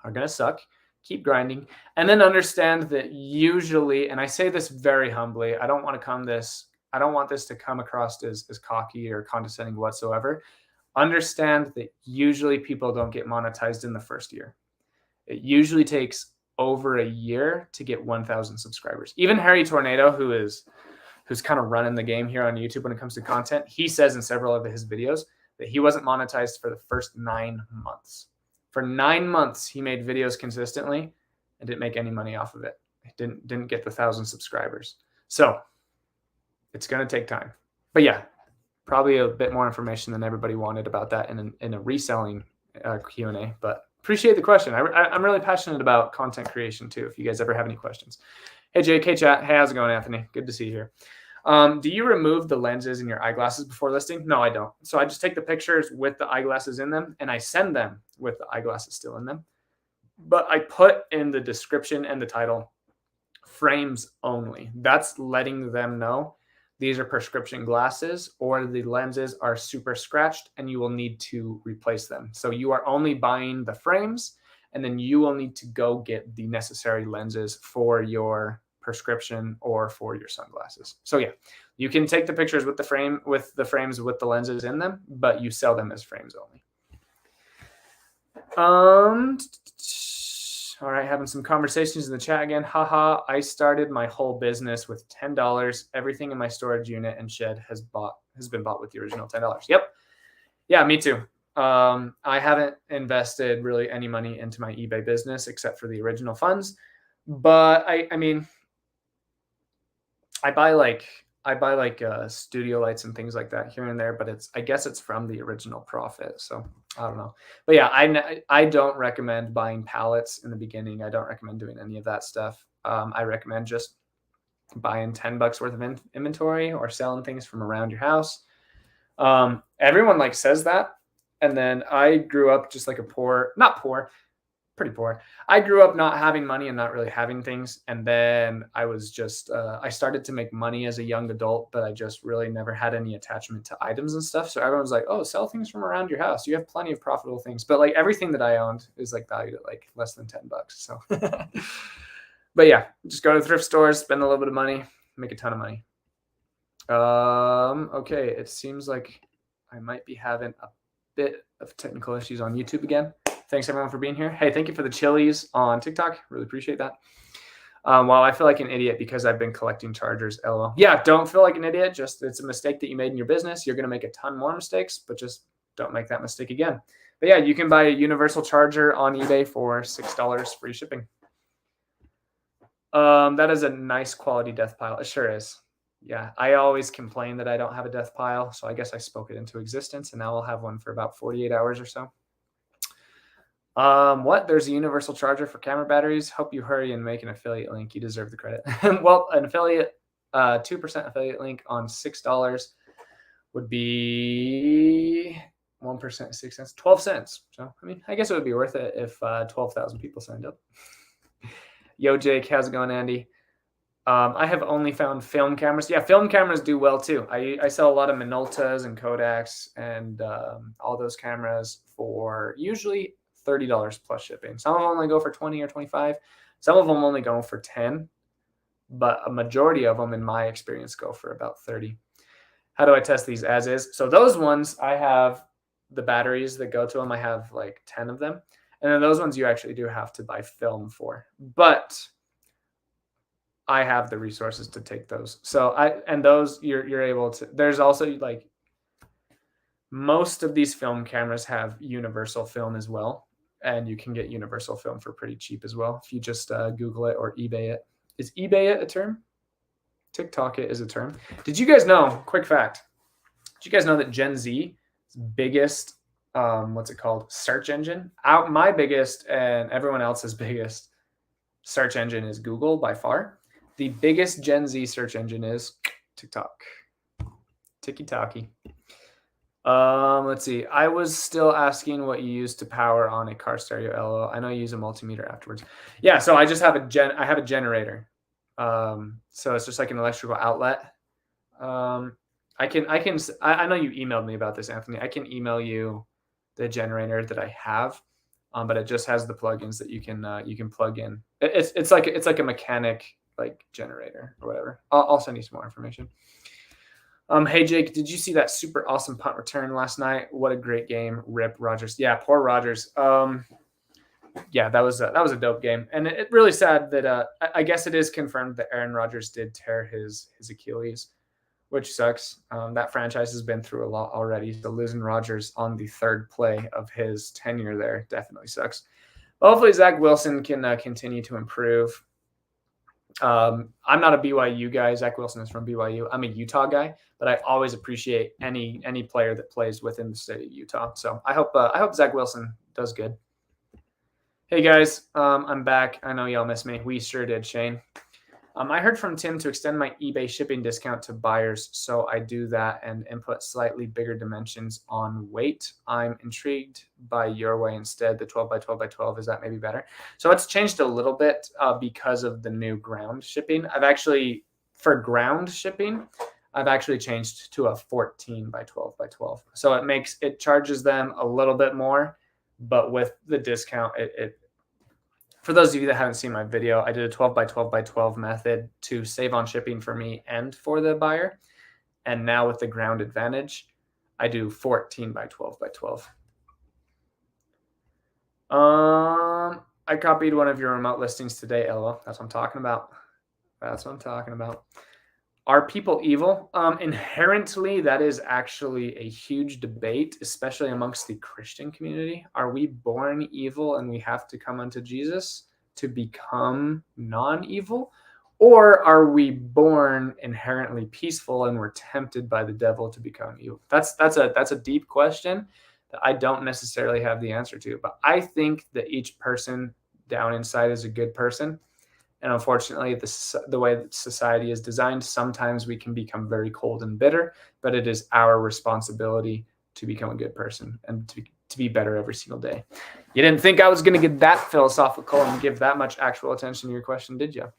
are going to suck. Keep grinding. And then understand that usually, and I say this very humbly, I don't want this to come across as cocky or condescending whatsoever. Understand that usually people don't get monetized in the first year. It usually takes over a year to get 1,000 subscribers. Even Harry Tornado, who's kind of running the game here on YouTube when it comes to content, he says in several of his videos that he wasn't monetized for the first 9 months. For 9 months, he made videos consistently and didn't make any money off of it. He didn't get the 1,000 subscribers. So it's going to take time. But yeah, probably a bit more information than everybody wanted about that in a reselling Q&A. But appreciate the question. I'm really passionate about content creation too, if you guys ever have any questions. Hey, Jake. Hey, chat. Hey, how's it going, Anthony? Good to see you here. Do you remove the lenses in your eyeglasses before listing? No, I don't. So I just take the pictures with the eyeglasses in them, and I send them with the eyeglasses still in them. But I put in the description and the title, frames only. That's letting them know these are prescription glasses, or the lenses are super scratched and you will need to replace them. So you are only buying the frames, and then you will need to go get the necessary lenses for your prescription or for your sunglasses. So yeah, you can take the pictures with the frames with the lenses in them, but you sell them as frames only. All right, having some conversations in the chat again. Haha, I started my whole business with $10. Everything in my storage unit and shed has been bought with the original $10. Yep. Yeah, me too. I haven't invested really any money into my eBay business except for the original funds. But I mean, I buy like studio lights and things like that here and there, but I guess it's from the original profit. So I don't know. But yeah, I don't recommend buying pallets in the beginning. I don't recommend doing any of that stuff. I recommend just buying $10 worth of inventory or selling things from around your house. Everyone says that. And then I grew up just like pretty poor. I grew up not having money and not really having things. And then I was just, I started to make money as a young adult, but I just really never had any attachment to items and stuff. So everyone's like, oh, sell things from around your house. You have plenty of profitable things. But everything that I owned is valued at less than $10. So, but yeah, just go to thrift stores, spend a little bit of money, make a ton of money. Okay. It seems like I might be having a bit of technical issues on YouTube again. Thanks everyone for being here. Hey, thank you for the chilies on TikTok. Really appreciate that. Well, I feel like an idiot because I've been collecting chargers. LOL. Yeah, don't feel like an idiot. Just it's a mistake that you made in your business. You're going to make a ton more mistakes, but just don't make that mistake again. But yeah, you can buy a universal charger on eBay for $6 free shipping. That is a nice quality death pile. It sure is. Yeah, I always complain that I don't have a death pile. So I guess I spoke it into existence, and now I'll have one for about 48 hours or so. There's a universal charger for camera batteries. Hope you hurry and make an affiliate link. You deserve the credit. Well, an affiliate, 2% affiliate link on $6 would be 1% is 6 cents, 12 cents. So, I mean, I guess it would be worth it if 12,000 people signed up. Yo, Jake, how's it going, Andy? I have only found film cameras. Yeah, film cameras do well too. I sell a lot of Minoltas and Kodaks and all those cameras for usually $30 plus shipping. Some of them only go for 20 or 25. Some of them only go for 10, but a majority of them, in my experience, go for about 30. How do I test these as is? So those ones, I have the batteries that go to them. I have like 10 of them. And then those ones you actually do have to buy film for. But I have the resources to take those. So those you're able to, there's also like most of these film cameras have universal film as well. And you can get universal film for pretty cheap as well. If you just Google it or eBay it. Is eBay it a term? TikTok it is a term. Did you guys know, quick fact, did you guys know that Gen Z's biggest, what's it called, search engine? My biggest and everyone else's biggest search engine is Google by far. The biggest Gen Z search engine is TikTok. Tiki-taki. Let's see. I was still asking what you use to power on a car stereo. LO. I know you use a multimeter afterwards. Yeah, so I just have I have a generator. So it's just like an electrical outlet. I know you emailed me about this, Anthony. I can email you the generator that I have, but it just has the plugins that you can plug in. It's like a mechanic like generator or whatever. I'll send you some more information. Hey Jake, did you see that super awesome punt return last night? What a great game. Rip Rodgers. Yeah, poor Rodgers. Yeah, that was a dope game, and it really sad that I guess it is confirmed that Aaron Rodgers did tear his Achilles, which sucks. That franchise has been through a lot already. So losing Rodgers on the third play of his tenure there definitely sucks. But hopefully Zach Wilson can continue to improve. I'm not a BYU guy. Zach Wilson is from BYU. I'm a Utah guy, but I always appreciate any player that plays within the state of Utah. So I hope Zach Wilson does good. Hey guys, I'm back. I know y'all miss me. We sure did, Shane. I heard from Tim to extend my eBay shipping discount to buyers, so I do that and input slightly bigger dimensions on weight. I'm intrigued by your way instead, the 12 by 12 by 12. Is that maybe better? So it's changed a little bit because of the new ground shipping. For ground shipping, I've actually changed to a 14 by 12 by 12. So it charges them a little bit more, but with the discount, for those of you that haven't seen my video, I did a 12 by 12 by 12 method to save on shipping for me and for the buyer. And now with the ground advantage, I do 14 by 12 by 12. I copied one of your remote listings today, LO. That's what I'm talking about. Are people evil? Inherently, that is actually a huge debate, especially amongst the Christian community. Are we born evil and we have to come unto Jesus to become non-evil? Or are we born inherently peaceful and we're tempted by the devil to become evil? That's a deep question that I don't necessarily have the answer to. But I think that each person down inside is a good person. And unfortunately, the way that society is designed, sometimes we can become very cold and bitter, but it is our responsibility to become a good person and to be better every single day. You didn't think I was going to get that philosophical and give that much actual attention to your question, did you?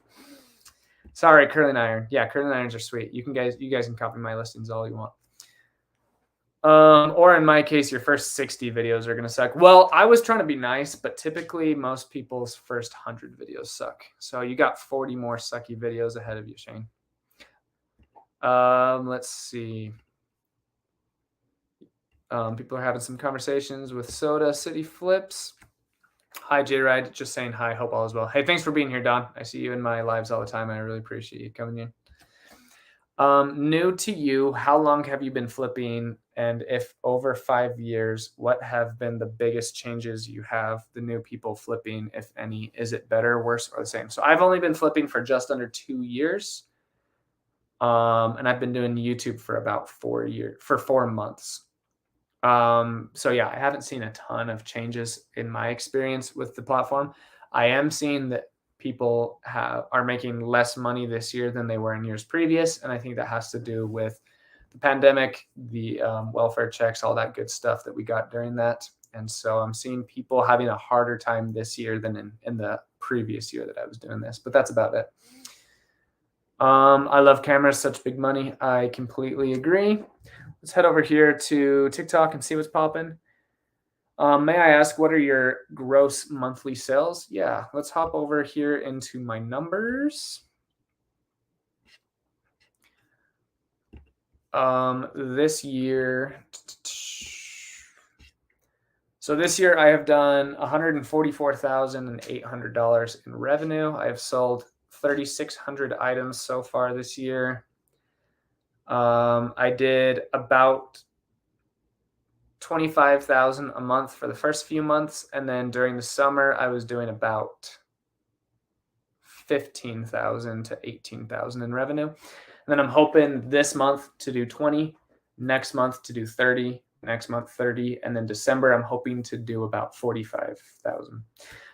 Sorry, curling iron. Yeah, curling irons are sweet. You guys can copy my listings all you want. Or in my case, your first 60 videos are going to suck. Well, I was trying to be nice, but typically most people's first 100 videos suck. So you got 40 more sucky videos ahead of you, Shane. Let's see. People are having some conversations with Soda City Flips. Hi, J-Ride. Just saying hi. Hope all is well. Hey, thanks for being here, Don. I see you in my lives all the time. I really appreciate you coming in. New to you, how long have you been flipping? And if over 5 years, what have been the biggest changes you have the new people flipping, if any? Is it better, worse, or the same? So I've only been flipping for just under 2 years. And I've been doing YouTube for about 4 months. So yeah, I haven't seen a ton of changes in my experience with the platform. I am seeing that people are making less money this year than they were in years previous. And I think that has to do with the pandemic, the welfare checks, all that good stuff that we got during that. And so I'm seeing people having a harder time this year than in the previous year that I was doing this, but that's about it. I love cameras, such big money. I completely agree. Let's head over here to TikTok and see what's popping. May I ask, what are your gross monthly sales? Yeah, let's hop over here into my numbers. This year, so this year I have done $144,800 in revenue. I have sold 3,600 items so far this year. I did about 25,000 a month for the first few months, and then during the summer I was doing about 15,000 to 18,000 in revenue. And then I'm hoping this month to do 20, next month to do 30, next month 30, and then December I'm hoping to do about 45,000.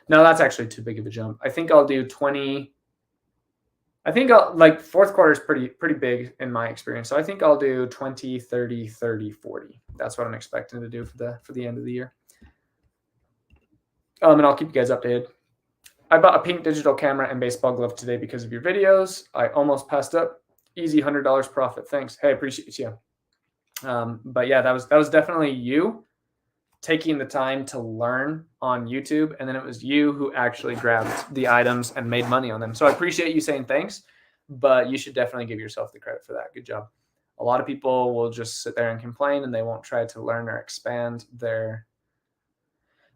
No, that's actually too big of a jump. I think I'll do 20. I think like fourth quarter is pretty big in my experience. So I think I'll do 20, 30, 30, 40. That's what I'm expecting to do for the end of the year. And I'll keep you guys updated. I bought a pink digital camera and baseball glove today because of your videos. I almost passed up. Easy $100 profit. Thanks. Hey, appreciate you. But yeah, that was definitely you taking the time to learn on YouTube, and then it was you who actually grabbed the items and made money on them. So I appreciate you saying thanks, but you should definitely give yourself the credit for that. Good job. A lot of people will just sit there and complain, and they won't try to learn or expand their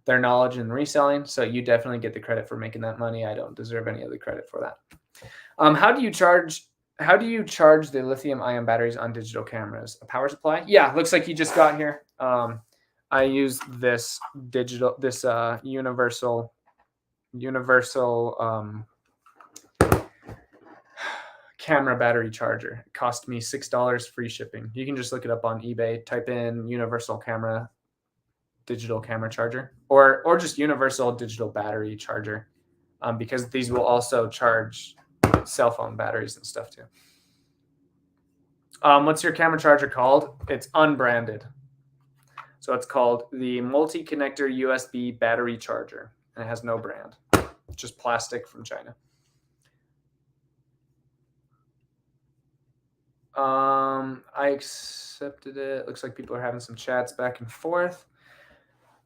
knowledge in reselling. So you definitely get the credit for making that money. I don't deserve any of the credit for that. How do you charge the lithium ion batteries on digital cameras? A power supply? Yeah, looks like you just got here. I use this universal camera battery charger. It cost me $6 free shipping. You can just look it up on eBay, type in universal camera digital camera charger, or just universal digital battery charger, because these will also charge cell phone batteries and stuff too. What's your camera charger called? It's unbranded. So it's called the multi-connector USB battery charger, and it has no brand. It's just plastic from China. I accepted it. Looks like people are having some chats back and forth.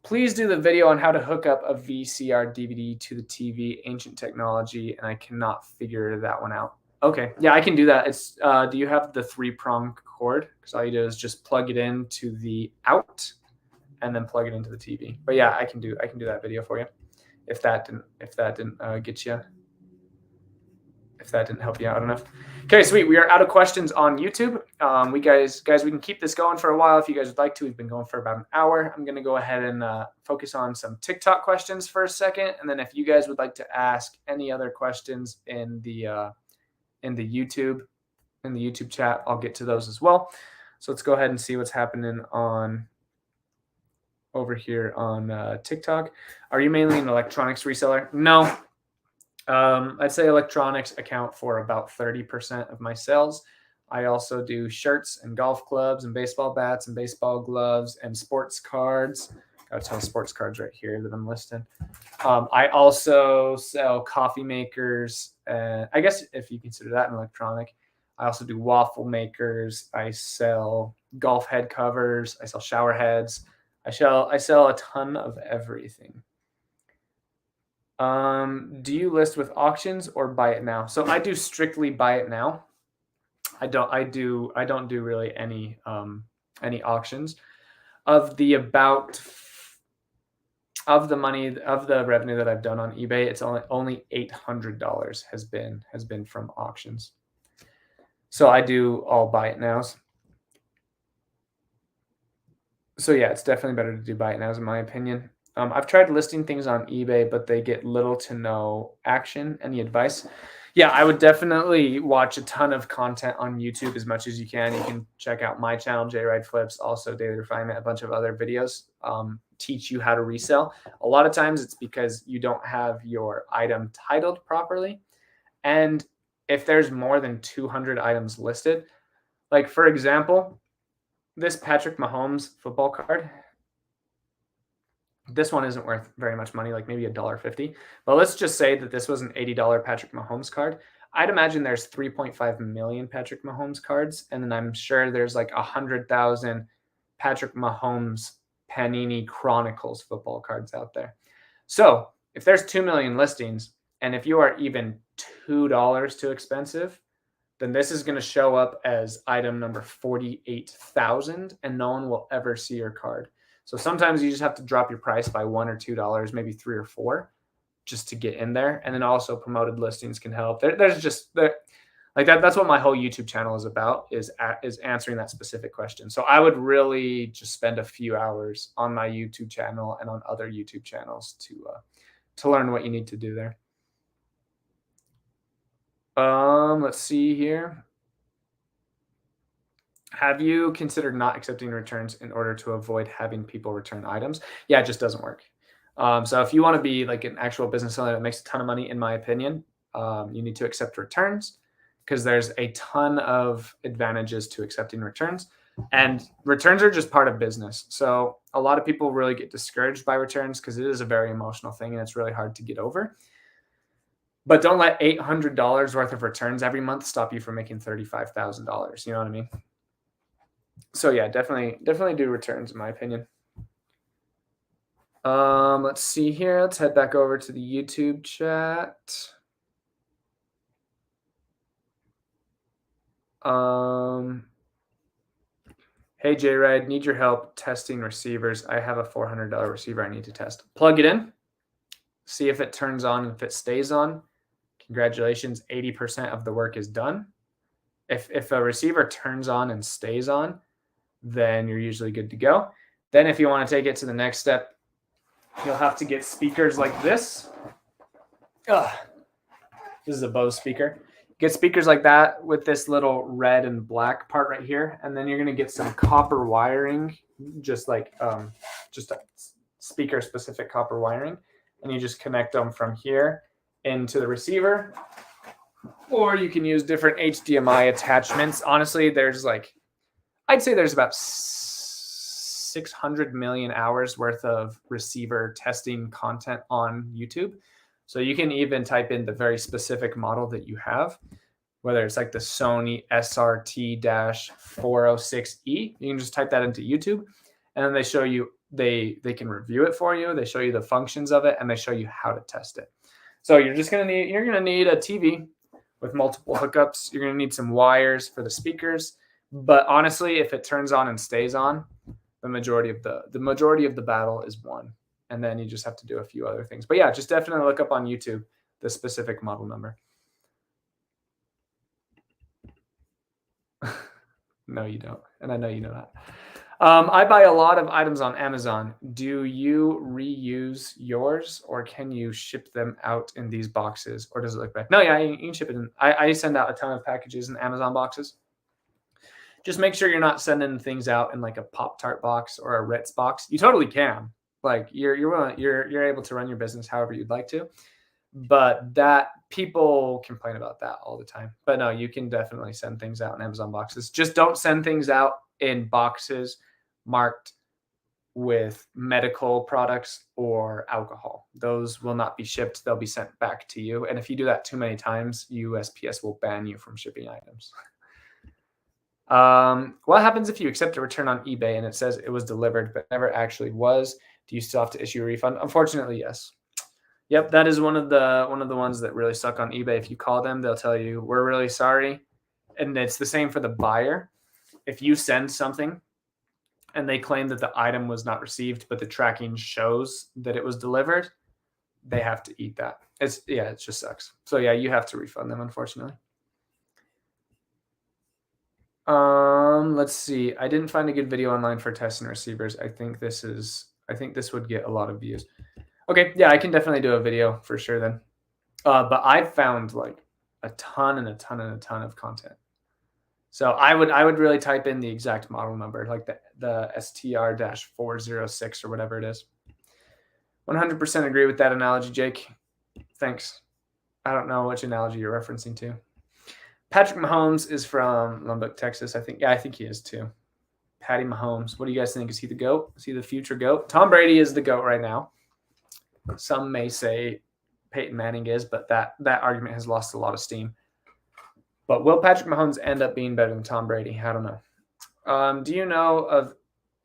Please do the video on how to hook up a VCR DVD to the TV. Ancient technology, and I cannot figure that one out. Okay, yeah, I can do that. It's do you have the 3-prong cord? Because all you do is just plug it into the out, and then plug it into the TV. But yeah, I can do that video for you. If that didn't get you, if that didn't help you out enough. Okay, sweet. We are out of questions on YouTube. We can keep this going for a while if you guys would like to. We've been going for about an hour. I'm gonna go ahead and focus on some TikTok questions for a second, and then if you guys would like to ask any other questions in the YouTube chat, I'll get to those as well. So let's go ahead and see what's happening over here on TikTok. Are you mainly an electronics reseller? No. I'd say electronics account for about 30% of my sales. I also do shirts and golf clubs and baseball bats and baseball gloves and sports cards. Got a ton of sports cards right here that I'm listing. I also sell coffee makers. I guess if you consider that an electronic. I also do waffle makers. I sell golf head covers. I sell shower heads. I sell a ton of everything. Do you list with auctions or buy it now? So I do strictly buy it now. I don't do really any auctions. Of the revenue that I've done on eBay, it's only $800 has been from auctions. So I do all buy it nows. So yeah, it's definitely better to do buy it nows in my opinion. I've tried listing things on eBay, but they get little to no action. Any advice? Yeah, I would definitely watch a ton of content on YouTube as much as you can. You can check out my channel, J Ride Flips, also Daily Refinement, a bunch of other videos teach you how to resell. A lot of times it's because you don't have your item titled properly. And if there's more than 200 items listed, like for example, this Patrick Mahomes football card, this one isn't worth very much money, like maybe $1.50. But let's just say that this was an $80 Patrick Mahomes card. I'd imagine there's 3.5 million Patrick Mahomes cards, and then I'm sure there's like 100,000 Patrick Mahomes Panini Chronicles football cards out there. So if there's 2 million listings, and if you are even $2 too expensive, then this is going to show up as item number 48,000, and no one will ever see your card. So sometimes you just have to drop your price by $1 or $2, maybe 3 or 4, just to get in there. And then also promoted listings can help. There's just like that. That's what my whole YouTube channel is about, is answering that specific question. So I would really just spend a few hours on my YouTube channel and on other YouTube channels to learn what you need to do there. Let's see here. Have you considered not accepting returns in order to avoid having people return items? Yeah, it just doesn't work. So if you want to be like an actual business owner that makes a ton of money, in my opinion, you need to accept returns, because there's a ton of advantages to accepting returns. And returns are just part of business. So a lot of people really get discouraged by returns because it is a very emotional thing and it's really hard to get over. But don't let $800 worth of returns every month stop you from making $35,000. You know what I mean? So yeah, definitely do returns, in my opinion. Let's see here. Let's head back over to the YouTube chat. Hey J-Ride, need your help testing receivers. I have a $400 receiver I need to test. Plug it in, see if it turns on and if it stays on. Congratulations, 80% of the work is done. If a receiver turns on and stays on, then you're usually good to go. Then if you want to take it to the next step, you'll have to get speakers like this. This is a Bose speaker. Get speakers like that with this little red and black part right here. And then you're going to get some copper wiring, just like just a speaker specific copper wiring. And you just connect them from here into the receiver. Or you can use different HDMI attachments. Honestly, there's like, I'd say there's about 600 million hours worth of receiver testing content on YouTube. So you can even type in the very specific model that you have, whether it's like the Sony SRT-406E. You can just type that into YouTube, and then they show you, they can review it for you. They show you the functions of it, and they show you how to test it. So you're gonna need a TV with multiple hookups. You're gonna need some wires for the speakers. But honestly, if it turns on and stays on, the majority of the battle is won. And then you just have to do a few other things. But yeah, just definitely look up on YouTube the specific model number. No, you don't. And I know you know that. I buy a lot of items on Amazon. Do you reuse yours, or can you ship them out in these boxes, or does it look bad? No, yeah, you can ship it in. I send out a ton of packages in Amazon boxes. Just make sure you're not sending things out in like a Pop-Tart box or a Ritz box. You totally can. Like you're able to run your business however you'd like to, but that people complain about that all the time. But no, you can definitely send things out in Amazon boxes. Just don't send things out in boxes marked with medical products or alcohol. Those will not be shipped. They'll be sent back to you. And if you do that too many times, USPS will ban you from shipping items. What happens if you accept a return on eBay and it says it was delivered but never actually was? Do you still have to issue a refund? Unfortunately, yes. Yep, that is one of the ones that really suck on eBay. If you call them, they'll tell you, we're really sorry. And it's the same for the buyer. If you send something and they claim that the item was not received, but the tracking shows that it was delivered, they have to eat that. It just sucks. So yeah, you have to refund them, unfortunately. Let's see. I didn't find a good video online for testing receivers. I think this would get a lot of views. Okay, yeah, I can definitely do a video for sure then. But I've found like a ton of content. So I would really type in the exact model number, like the STR-406 or whatever it is. 100% agree with that analogy, Jake. Thanks. I don't know which analogy you're referencing to. Patrick Mahomes is from Lubbock, Texas. I think he is too. Patty Mahomes. What do you guys think? Is he the GOAT? Is he the future GOAT? Tom Brady is the GOAT right now. Some may say Peyton Manning is, but that argument has lost a lot of steam. But will Patrick Mahomes end up being better than Tom Brady? I don't know. Do you know of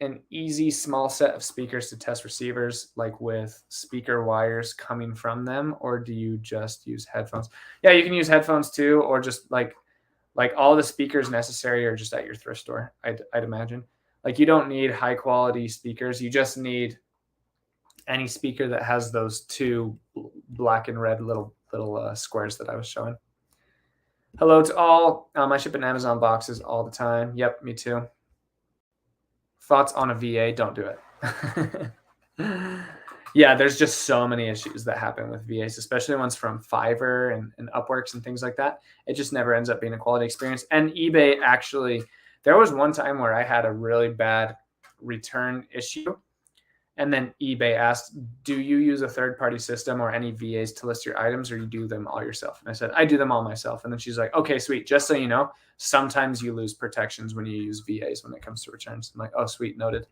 an easy small set of speakers to test receivers, like with speaker wires coming from them, or do you just use headphones? Yeah, you can use headphones too, or just like all the speakers necessary are just at your thrift store. I'd imagine. Like you don't need high quality speakers. You just need any speaker that has those two black and red little squares that I was showing. Hello to all. I ship in Amazon boxes all the time. Yep, me too. Thoughts on a VA? Don't do it. Yeah, there's just so many issues that happen with VAs, especially ones from Fiverr and Upworks and things like that. It just never ends up being a quality experience. And eBay actually, there was one time where I had a really bad return issue. And then eBay asked, do you use a third-party system or any VAs to list your items, or you do them all yourself? And I said, I do them all myself. And then she's like, okay, sweet. Just so you know, sometimes you lose protections when you use VAs when it comes to returns. I'm like, oh, sweet, noted.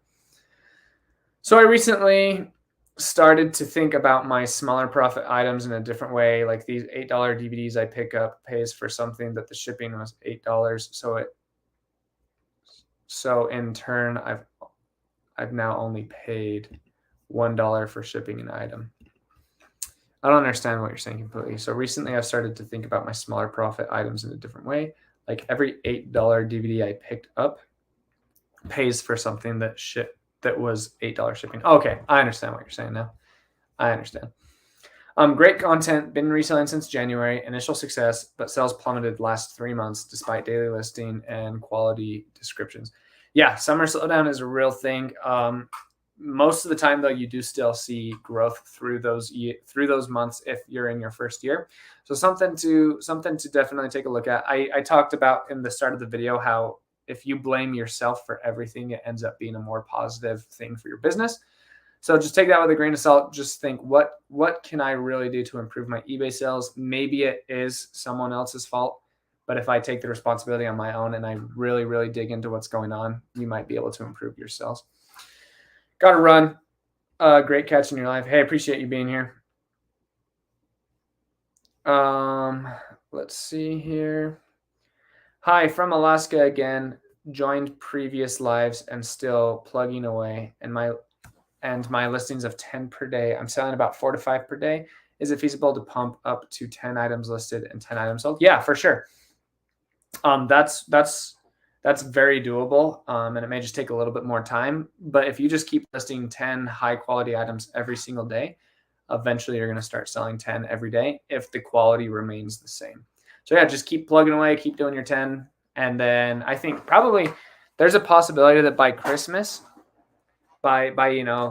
So I recently started to think about my smaller profit items in a different way. Like these $8 DVDs I pick up pays for something that the shipping was $8. So in turn, I've now only paid $1 for shipping an item. I don't understand what you're saying completely. So recently I've started to think about my smaller profit items in a different way. Like every $8 DVD I picked up pays for something that was $8 shipping. Okay, I understand what you're saying now. I understand. Great content, been reselling since January, initial success, but sales plummeted last 3 months despite daily listing and quality descriptions. Yeah, summer slowdown is a real thing. Most of the time, though, you do still see growth through those months if you're in your first year. So something to definitely take a look at. I talked about in the start of the video how if you blame yourself for everything, it ends up being a more positive thing for your business. So just take that with a grain of salt. Just think, what can I really do to improve my eBay sales? Maybe it is someone else's fault. But if I take the responsibility on my own and I really, really dig into what's going on, you might be able to improve your sales. Got to run. Great catch in your life. Hey, appreciate you being here. Let's see here. Hi, from Alaska again. Joined previous lives and still plugging away. And my listings of 10 per day. I'm selling about 4 to 5 per day. Is it feasible to pump up to 10 items listed and 10 items sold? Yeah, for sure. That's very doable. And it may just take a little bit more time, but if you just keep listing 10 high quality items every single day, eventually you're going to start selling 10 every day if the quality remains the same. So yeah, just keep plugging away, keep doing your 10. And then I think probably there's a possibility that by Christmas, by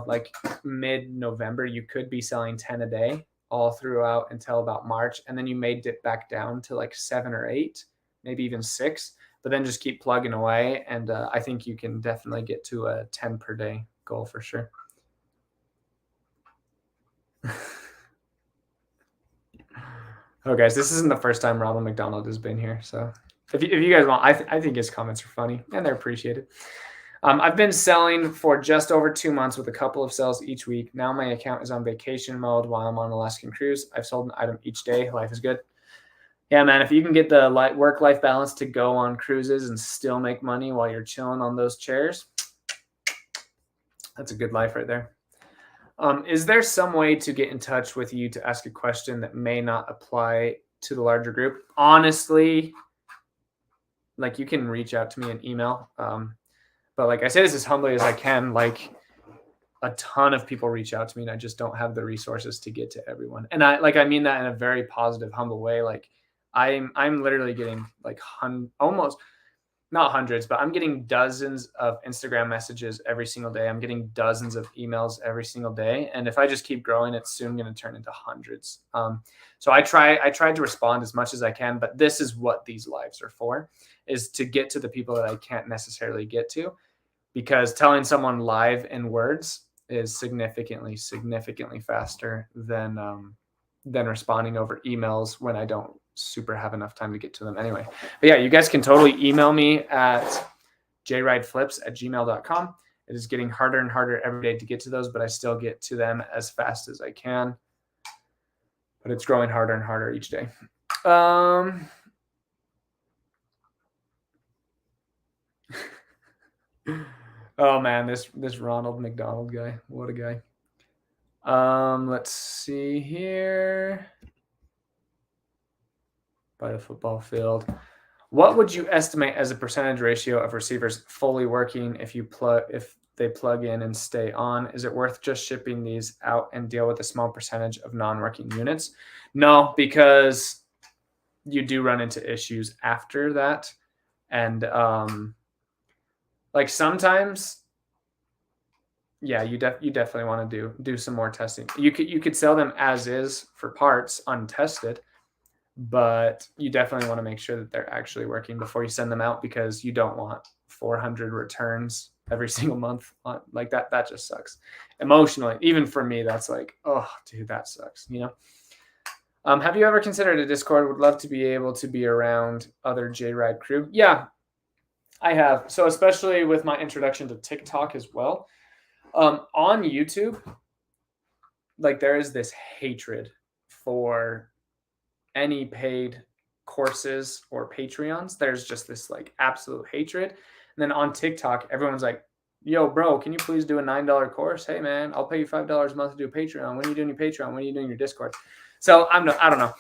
like mid-November, you could be selling 10 a day all throughout until about March. And then you may dip back down to like 7 or 8, maybe even 6, but then just keep plugging away. And I think you can definitely get to a 10 per day goal for sure. Oh, guys, this isn't the first time Ronald McDonald has been here. So if you guys want, I think his comments are funny and they're appreciated. I've been selling for just over 2 months with a couple of sales each week. Now my account is on vacation mode while I'm on Alaskan cruise. I've sold an item each day. Life is good. Yeah, man, if you can get the work-life balance to go on cruises and still make money while you're chilling on those chairs, that's a good life right there. Is there some way to get in touch with you to ask a question that may not apply to the larger group? Honestly, like you can reach out to me in email. But like I say this as humbly as I can, like a ton of people reach out to me and I just don't have the resources to get to everyone. And I mean that in a very positive, humble way. Like I'm literally getting like almost not hundreds, but I'm getting dozens of Instagram messages every single day. I'm getting dozens of emails every single day. And if I just keep growing, it's soon going to turn into hundreds. So I tried to respond as much as I can, but this is what these lives are for, is to get to the people that I can't necessarily get to, because telling someone live in words is significantly faster than responding over emails when I don't super have enough time to get to them anyway. But yeah, you guys can totally email me at jrideflips@gmail.com. It is getting harder and harder every day to get to those, but I still get to them as fast as I can. But it's growing harder and harder each day. Oh man, this Ronald McDonald guy. What a guy. Let's see here. By the football field. What would you estimate as a percentage ratio of receivers fully working if they plug in and stay on? Is it worth just shipping these out and deal with a small percentage of non-working units? No, because you do run into issues after that. And like sometimes, yeah, you definitely want to do some more testing. You could sell them as is for parts untested, but you definitely want to make sure that they're actually working before you send them out, because you don't want 400 returns every single month like that. That just sucks emotionally. Even for me, that's like, oh dude, that sucks, you know? Have you ever considered a Discord? Would love to be able to be around other JRide crew. Yeah, I have. So especially with my introduction to TikTok as well, on YouTube, like there is this hatred for any paid courses or Patreons. There's just this like absolute hatred. And then on TikTok, everyone's like, yo, bro, can you please do a $9 course? Hey man, I'll pay you $5 a month to do a Patreon. When are you doing your Patreon? When are you doing your Discord? So I don't know.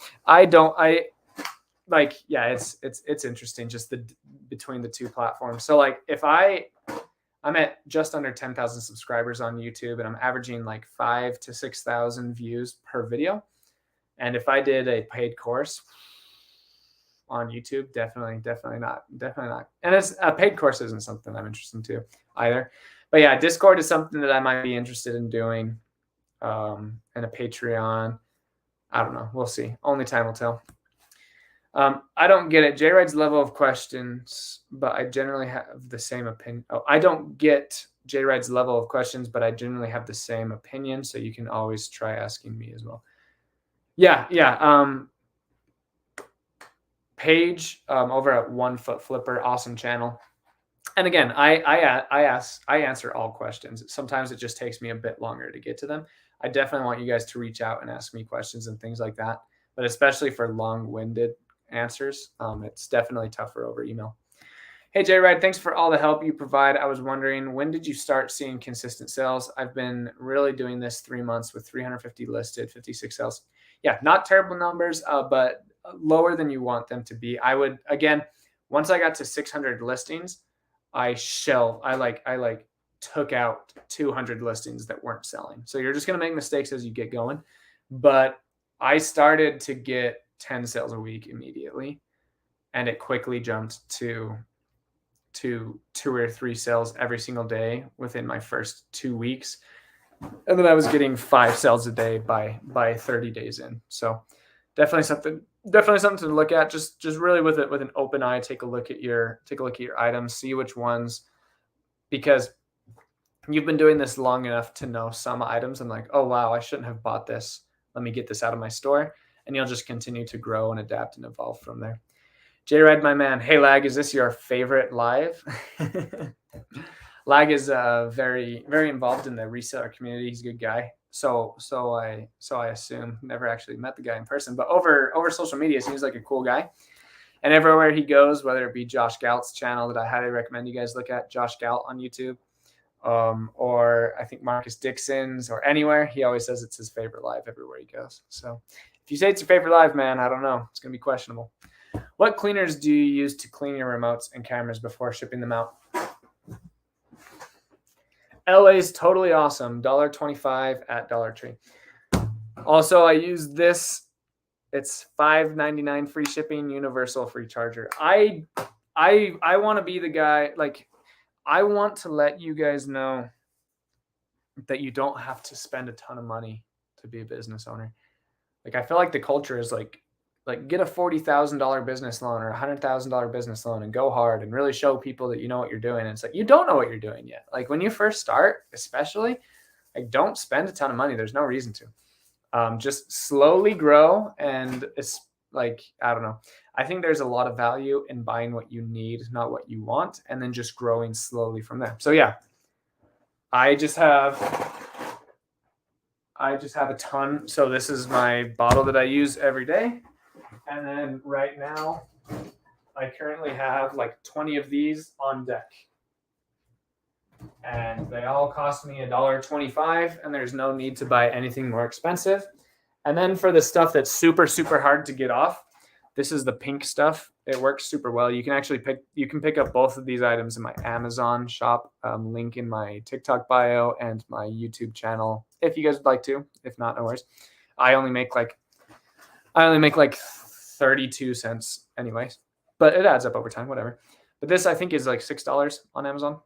It's interesting just between the two platforms. So like if I'm at just under 10,000 subscribers on YouTube and I'm averaging like 5,000 to 6,000 views per video. And if I did a paid course on YouTube, definitely not. And it's a paid course isn't something I'm interested in too either. But yeah, Discord is something that I might be interested in doing. And a Patreon, I don't know. We'll see. Only time will tell. I don't get it. JRide's level of questions, but I generally have the same opinion. Oh, I don't get JRide's level of questions, but I generally have the same opinion. So you can always try asking me as well. Yeah. Paige over at 1 Foot Flipper, awesome channel. And again, I answer all questions. Sometimes it just takes me a bit longer to get to them. I definitely want you guys to reach out and ask me questions and things like that. But especially for long-winded answers, it's definitely tougher over email. Hey, JRide, thanks for all the help you provide. I was wondering, when did you start seeing consistent sales? I've been really doing this 3 months with 350 listed, 56 sales. Yeah, not terrible numbers, but lower than you want them to be. I would, again, once I got to 600 listings, I took out 200 listings that weren't selling. So you're just going to make mistakes as you get going. But I started to get 10 sales a week immediately, and it quickly jumped to 2 or 3 sales every single day within my first 2 weeks. And then I was getting 5 sales a day by 30 days in. So definitely something to look at. Just really with an open eye, take a look at your items, see which ones, because you've been doing this long enough to know some items and like, oh wow, I shouldn't have bought this. Let me get this out of my store. And you'll just continue to grow and adapt and evolve from there. JRide, my man. Hey, Lag, is this your favorite live? Lag is very, very involved in the reseller community. He's a good guy. So I assume, never actually met the guy in person, but over social media, seems like a cool guy. And everywhere he goes, whether it be Josh Galt's channel that I highly recommend you guys look at, Josh Galt on YouTube, or I think Marcus Dixon's, or anywhere, he always says it's his favorite live everywhere he goes. So if you say it's your favorite live, man, I don't know. It's going to be questionable. What cleaners do you use to clean your remotes and cameras before shipping them out? LA's totally awesome. $1.25 at Dollar Tree. Also, I use this. It's $5.99 free shipping, universal free charger. I want to be the guy, like, I want to let you guys know that you don't have to spend a ton of money to be a business owner. Like, I feel like the culture is like get a $40,000 business loan or $100,000 business loan and go hard and really show people that you know what you're doing. And it's like, you don't know what you're doing yet. Like when you first start, especially, like don't spend a ton of money. There's no reason to. Just slowly grow. And Like, I don't know. I think there's a lot of value in buying what you need, not what you want, and then just growing slowly from there. So yeah, I just have a ton. So this is my bottle that I use every day. And then right now, I currently have like 20 of these on deck. And they all cost me $1.25, and there's no need to buy anything more expensive. And then for the stuff that's super, super hard to get off, this is the pink stuff. It works super well. You can actually pick up both of these items in my Amazon shop, link in my TikTok bio and my YouTube channel if you guys would like to. If not, no worries. I only make like 32 cents anyways, but it adds up over time, whatever. But this I think is like $6 on Amazon.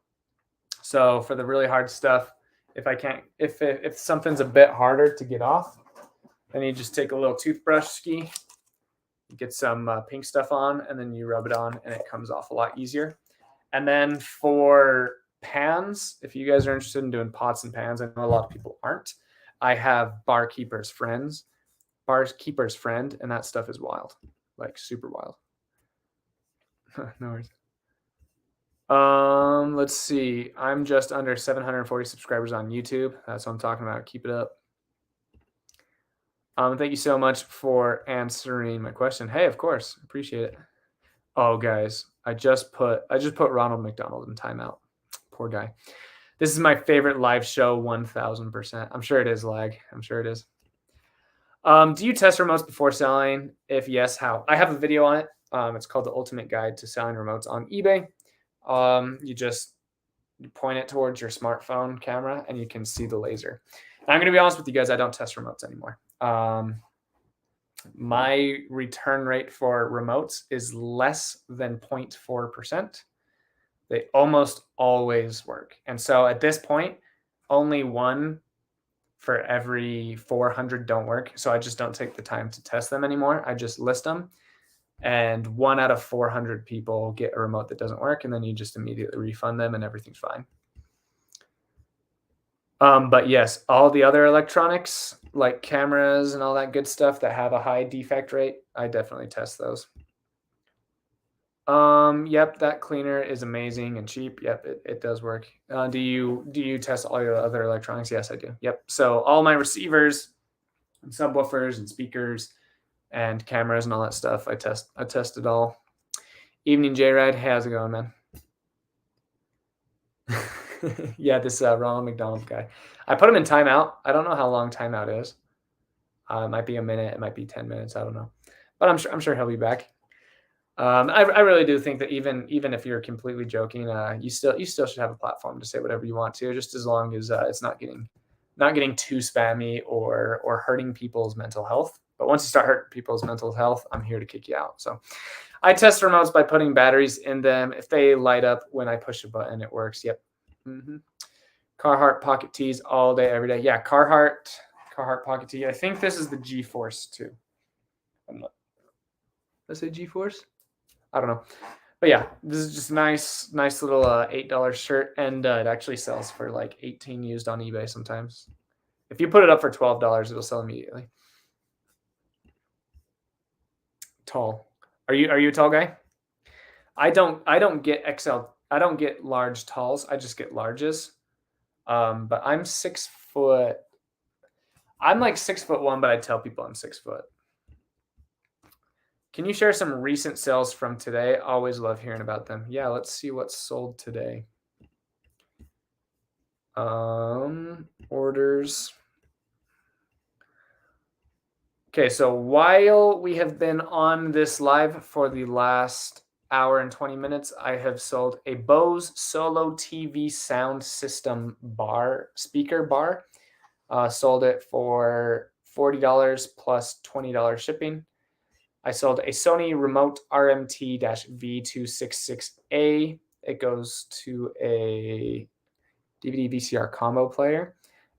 So for the really hard stuff, if something's a bit harder to get off, then you just take a little toothbrush ski, you get some pink stuff on, and then you rub it on, and it comes off a lot easier. And then for pans, if you guys are interested in doing pots and pans, I know a lot of people aren't. I have Barkeeper's Friend, and that stuff is wild, like super wild. No worries. Let's see. I'm just under 740 subscribers on YouTube. That's what I'm talking about. Keep it up. Thank you so much for answering my question. Hey, of course, appreciate it. Oh, guys, I just put Ronald McDonald in timeout. Poor guy. This is my favorite live show, 1000%. I'm sure it is, Lag. I'm sure it is. Do you test remotes before selling? If yes, how? I have a video on it. It's called The Ultimate Guide to Selling Remotes on eBay. You point it towards your smartphone camera and you can see the laser. And I'm going to be honest with you guys, I don't test remotes anymore. My return rate for remotes is less than 0.4%. They almost always work. And so at this point, only one for every 400 don't work. So I just don't take the time to test them anymore. I just list them. And 1 out of 400 people get a remote that doesn't work, and then you just immediately refund them and everything's fine. But yes, all the other electronics like cameras and all that good stuff that have a high defect rate, I definitely test those. Yep, that cleaner is amazing and cheap. Yep, it does work. Do you test all your other electronics? Yes, I do. Yep. So all my receivers and subwoofers and speakers and cameras and all that stuff, I test it all. Evening, J-Ride. How's it going, man? Yeah, this Ronald McDonald guy. I put him in timeout. I don't know how long timeout is. It might be a minute. It might be 10 minutes. I don't know. But I'm sure he'll be back. I really do think that even if you're completely joking, you still should have a platform to say whatever you want to, just as long as it's not getting too spammy or hurting people's mental health. But once you start hurting people's mental health, I'm here to kick you out. So I test remotes by putting batteries in them. If they light up when I push a button, it works. Yep. Carhartt pocket tees all day, every day. Yeah, Carhartt pocket tee. I think this is the G-Force too. Let's say G-Force. I don't know. But yeah, this is just a nice little $8 shirt, and it actually sells for like $18 used on eBay sometimes. If you put it up for $12, it'll sell immediately. Tall. Are you a tall guy? I don't get XL. I don't get large talls. I just get larges. But I'm 6 foot. I'm like 6'1", but I tell people I'm 6 foot. Can you share some recent sales from today? Always love hearing about them. Yeah, let's see what's sold today. Orders. Okay, so while we have been on this live for the last hour and 20 minutes, I have sold a Bose Solo TV sound system speaker bar. Sold it for $40 plus $20 shipping. I sold a Sony Remote RMT-V266A. It goes to a DVD VCR combo player,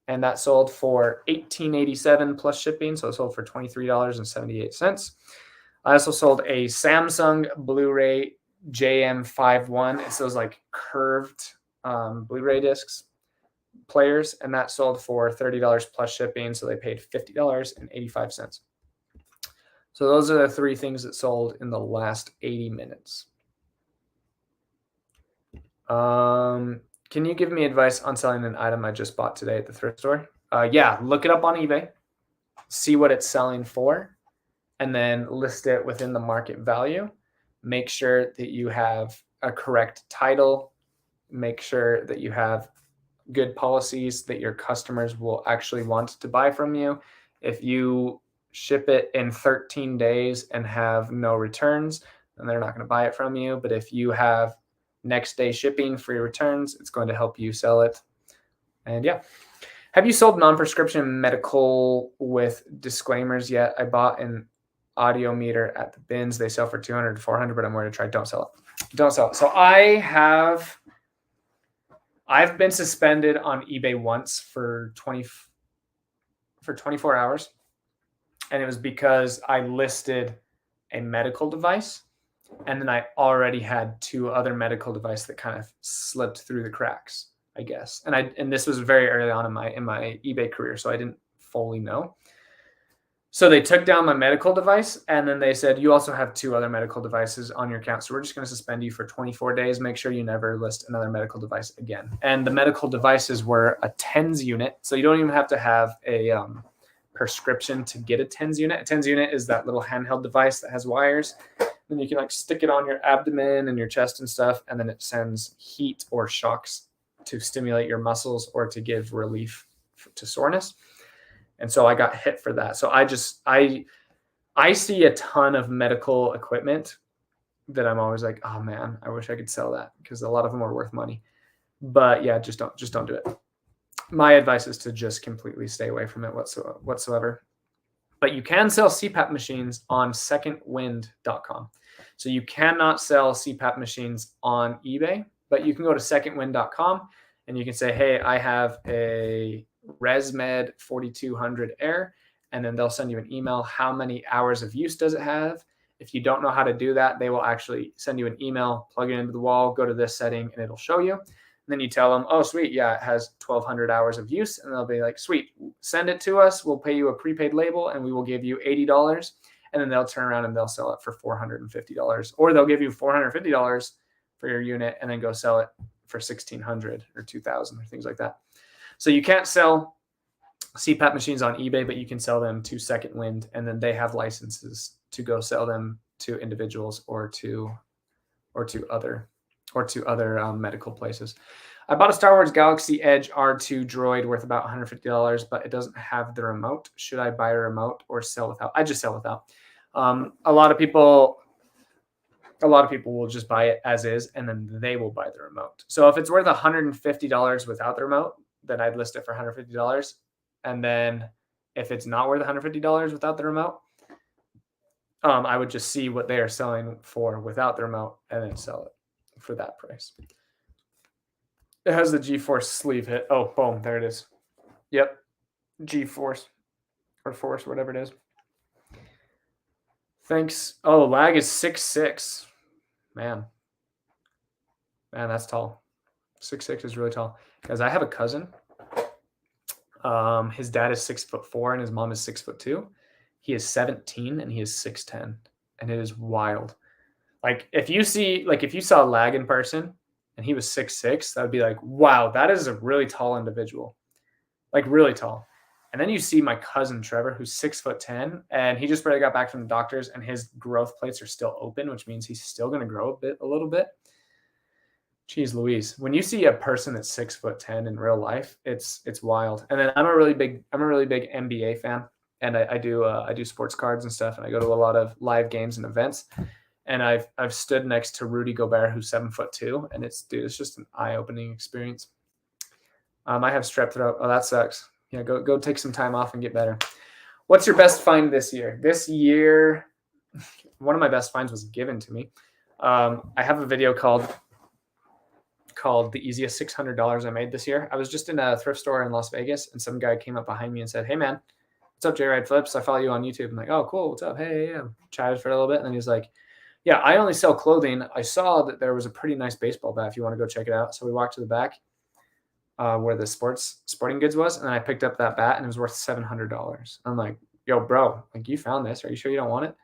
and that sold for $18.87 plus shipping, so it sold for $23.78. I also sold a Samsung Blu-ray JM51. It's those like curved Blu-ray discs players, and that sold for $30 plus shipping, so they paid $50.85. So those are the 3 things that sold in the last 80 minutes. Can you give me advice on selling an item I just bought today at the thrift store? Yeah, look it up on eBay, see what it's selling for, and then list it within the market value. Make sure that you have a correct title. Make sure that you have good policies that your customers will actually want to buy from you. If you ship it in 13 days and have no returns, then they're not going to buy it from you. But if you have next day shipping, free returns, it's going to help you sell it. And yeah. Have you sold non-prescription medical with disclaimers yet? I bought an audio meter at the bins. They sell for 200 to 400, but I'm worried to try. Don't sell it. Don't sell it. So I've been suspended on eBay once for 24 hours. And it was because I listed a medical device, and then I already had 2 other medical devices that kind of slipped through the cracks, I guess. And this was very early on in my eBay career, so I didn't fully know. So they took down my medical device, and then they said, you also have 2 other medical devices on your account. So we're just going to suspend you for 24 days. Make sure you never list another medical device again. And the medical devices were a TENS unit. So you don't even have to have a prescription to get a TENS unit. A TENS unit is that little handheld device that has wires. Then you can like stick it on your abdomen and your chest and stuff. And then it sends heat or shocks to stimulate your muscles or to give relief to soreness. And so I got hit for that. So I see a ton of medical equipment that I'm always like, oh man, I wish I could sell that, because a lot of them are worth money. But yeah, just don't do it. My advice is to just completely stay away from it whatsoever. But you can sell CPAP machines on secondwind.com. So you cannot sell CPAP machines on eBay, but you can go to secondwind.com and you can say, hey, I have a ResMed 4200 Air, and then they'll send you an email. How many hours of use does it have? If you don't know how to do that, they will actually send you an email, plug it into the wall, go to this setting, and it'll show you. And then you tell them, oh, sweet, yeah, it has 1,200 hours of use. And they'll be like, sweet, send it to us. We'll pay you a prepaid label, and we will give you $80. And then they'll turn around and they'll sell it for $450. Or they'll give you $450 for your unit and then go sell it for $1,600 or $2,000 or things like that. So you can't sell CPAP machines on eBay, but you can sell them to Second Wind, and then they have licenses to go sell them to individuals or to other medical places. I bought a Star Wars Galaxy Edge R2 droid worth about $150, but it doesn't have the remote. Should I buy a remote or sell without? I just sell without. A lot of people will just buy it as is, and then they will buy the remote. So if it's worth $150 without the remote, then I'd list it for $150. And then if it's not worth $150 without the remote, I would just see what they are selling for without the remote and then sell it for that price. It has the G-Force sleeve hit. Oh, boom, there it is. Yep, G-Force or Force, whatever it is. Thanks. Oh, lag is 6'6". Man, that's tall. 6'6" is really tall. Guys, I have a cousin. His dad is 6'4" and his mom is 6'2". He is 17 and he is 6'10", and it is wild. Like if you saw lag in person and he was 6'6", that would be like, wow, that is a really tall individual, like really tall. And then you see my cousin Trevor, who's 6'10", and he just barely got back from the doctors, and his growth plates are still open, which means he's still going to grow a little bit. Jeez Louise, when you see a person that's 6'10" in real life, it's wild. And then I'm a really big NBA fan, and I do sports cards and stuff, and I go to a lot of live games and events. And I've stood next to Rudy Gobert, who's 7'2", and it's just an eye-opening experience. I have strep throat. Oh, that sucks. Yeah, go take some time off and get better. What's your best find this year? This year, one of my best finds was given to me. I have a video called The Easiest $600 I Made This Year. I was just in a thrift store in Las Vegas, and some guy came up behind me and said, hey, man, what's up, J-Ride Flips? I follow you on YouTube. I'm like, oh, cool. What's up? Hey, yeah. Chatted for a little bit, and then he's like, yeah, I only sell clothing. I saw that there was a pretty nice baseball bat if you want to go check it out. So we walked to the back where the sporting goods was, and then I picked up that bat, and it was worth $700. I'm like, yo, bro, like you found this. Are you sure you don't want it?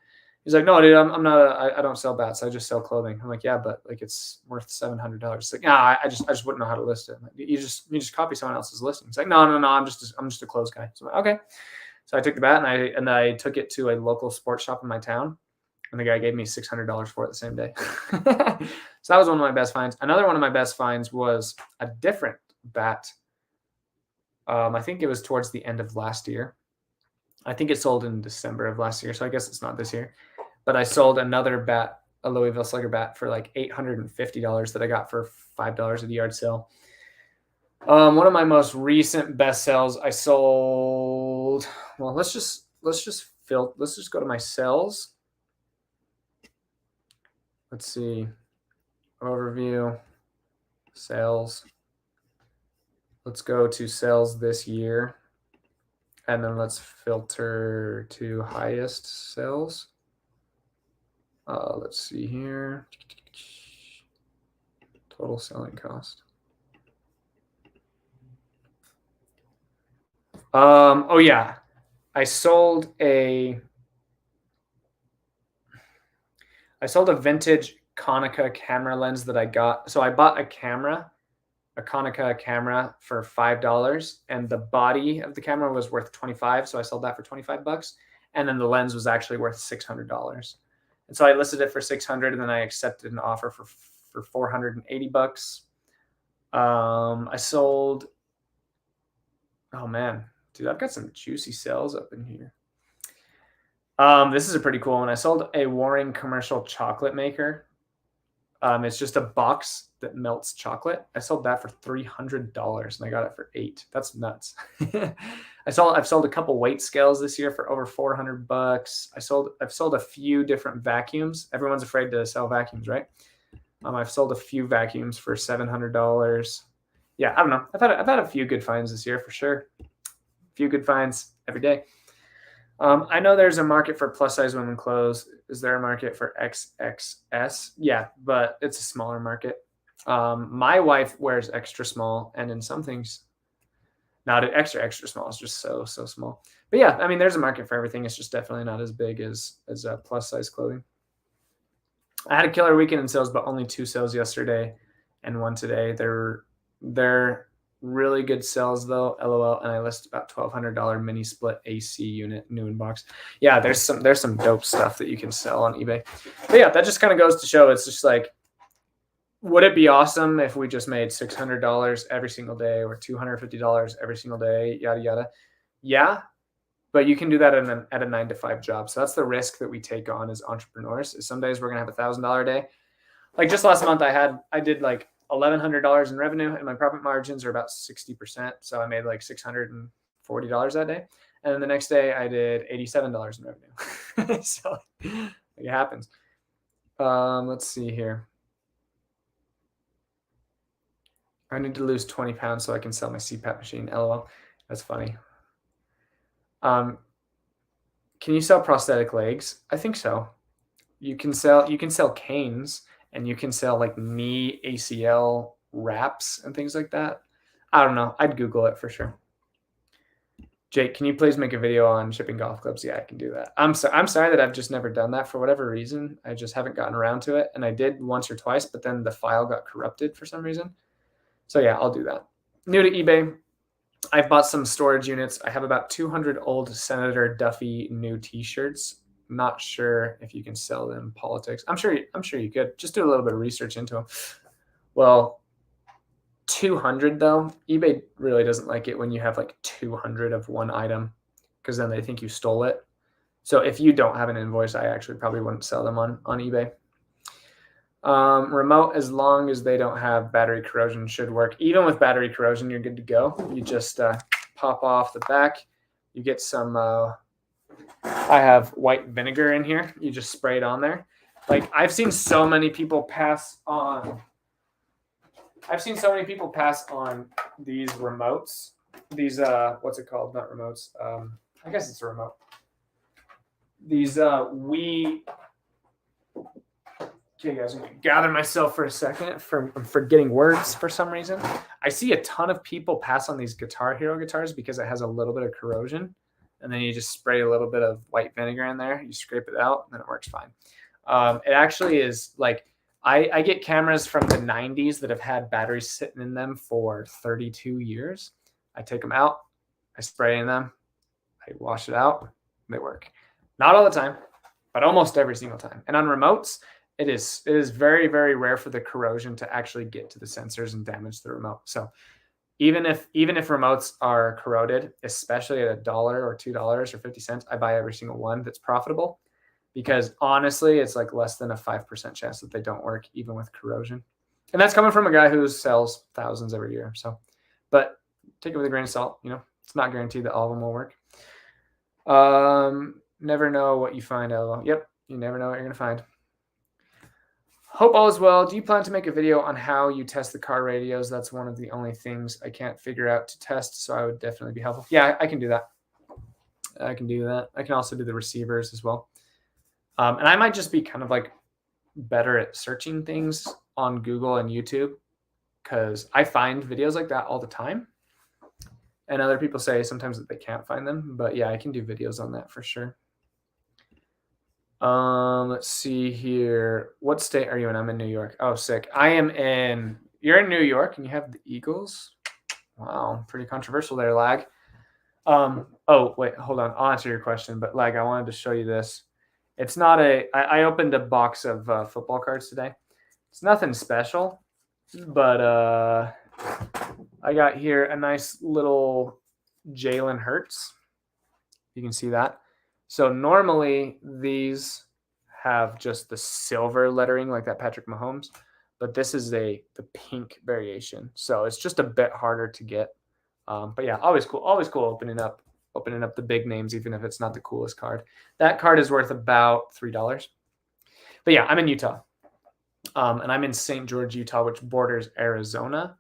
He's like, no, dude, I'm not I don't sell bats. I just sell clothing. I'm like, yeah, but like it's worth $700. It's like, nah, I just wouldn't know how to list it. Like, you just copy someone else's listing. It's like, no, I'm just a clothes guy. So I'm like, okay. So I took the bat and I took it to a local sports shop in my town, and the guy gave me $600 for it the same day. So that was one of my best finds. Another one of my best finds was a different bat. I think it was towards the end of last year. I think it sold in December of last year, so I guess it's not this year. But I sold another bat, a Louisville Slugger bat, for like $850 that I got for $5 at the yard sale. One of my most recent best sales, I sold. Well, let's just go to my sales. Let's see, overview, sales. Let's go to sales this year, and then let's filter to highest sales. Let's see here. Total selling cost. Oh yeah, I sold a vintage Konica camera lens that I got. So I bought a Konica camera for $5, and the body of the camera was worth $25. So I sold that for $25, and then the lens was actually worth $600. And so I listed it for $600, and then I accepted an offer for $480. I sold. Oh man, dude, I've got some juicy sales up in here. This is a pretty cool one. I sold a Waring commercial chocolate maker. It's just a box that melts chocolate. I sold that for $300, and I got it for $8. That's nuts. I've sold a couple weight scales this year for over $400. I've sold a few different vacuums. Everyone's afraid to sell vacuums, right? I've sold a few vacuums for $700. Yeah, I don't know. I've had a few good finds this year for sure. A few good finds every day. I know there's a market for plus size women clothes. Is there a market for XXS? Yeah, but it's a smaller market. My wife wears extra small, and in some things, not extra small. It's just so small. But yeah, I mean, there's a market for everything. It's just definitely not as big as plus size clothing. I had a killer weekend in sales, but only 2 sales yesterday and 1 today. They're really good sales though, LOL. And I listed about $1,200 mini split AC unit, new in box. Yeah, there's some dope stuff that you can sell on eBay. But yeah, that just kind of goes to show, it's just like, would it be awesome if we just made $600 every single day or $250 every single day, yada yada? Yeah, but you can do that at a 9-to-5 job. So that's the risk that we take on as entrepreneurs. Is some days we're gonna have $1,000 a day. Like just last month, I did like $1,100 in revenue, and my profit margins are about 60%. So I made like $640 that day. And then the next day I did $87 in revenue. So it happens. Let's see here. I need to lose 20 pounds so I can sell my CPAP machine. LOL. That's funny. Can you sell prosthetic legs? I think so. You can sell canes, and you can sell like knee ACL wraps and things like that. I don't know. I'd Google it for sure. Jake, can you please make a video on shipping golf clubs? Yeah, I can do that. I'm sorry that I've just never done that for whatever reason. I just haven't gotten around to it. And I did once or twice, but then the file got corrupted for some reason. So yeah, I'll do that. New to eBay, I've bought some storage units. I have about 200 old Senator Duffy new t-shirts. Not sure if you can sell them. Politics. I'm sure you could. Just do a little bit of research into them. Well, 200 though, eBay really doesn't like it when you have like 200 of one item, because then they think you stole it. So if you don't have an invoice, I actually probably wouldn't sell them on eBay. Remote, as long as they don't have battery corrosion, should work. Even with battery corrosion, you're good to go. You just pop off the back. You get some, I have white vinegar in here. You just spray it on there. Like I've seen so many people pass on these remotes. These, what's it called? Not remotes. I guess it's a remote. These, okay, guys, I'm going to gather myself for a second. I'm forgetting words for some reason. I see a ton of people pass on these Guitar Hero guitars because it has a little bit of corrosion. and then you just spray a little bit of white vinegar in there. You scrape it out, and then it works fine. It actually is like, I get cameras from the 90s that have had batteries sitting in them for 32 years. I take them out, I spray in them, I wash it out, they work. Not all the time, but almost every single time. And on remotes, it is very, very rare for the corrosion to actually get to the sensors and damage the remote. So even if remotes are corroded, especially at $1 or $2 or 50 cents, I buy every single one that's profitable, because honestly, it's like less than a 5% chance that they don't work, even with corrosion. And that's coming from a guy who sells thousands every year. So, but take it with a grain of salt. You know, it's not guaranteed that all of them will work. Never know what you find, LOL. Yep, you never know what you're gonna find. Hope all is well. Do you plan to make a video on how you test the car radios? That's one of the only things I can't figure out to test, so I would definitely be helpful. Yeah, I can do that. I can do that. I can also do the receivers as well. And I might just be kind of like better at searching things on Google and YouTube, because I find videos like that all the time. And other people say sometimes that they can't find them. But yeah, I can do videos on that for sure. Let's see here. What state are you in? I'm in New York. Oh, sick. You're in New York and you have the Eagles? Wow, pretty controversial there, Lag. Oh, wait, hold on. I'll answer your question. But Lag, I wanted to show you this. It's not I opened a box of football cards today. It's nothing special, but I got here a nice little Jalen Hurts. You can see that. So normally these have just the silver lettering like that Patrick Mahomes, but this is the pink variation. So it's just a bit harder to get. But yeah, always cool opening up the big names, even if it's not the coolest card. That card is worth about $3. But yeah, I'm in Utah. And I'm in St. George, Utah, which borders Arizona.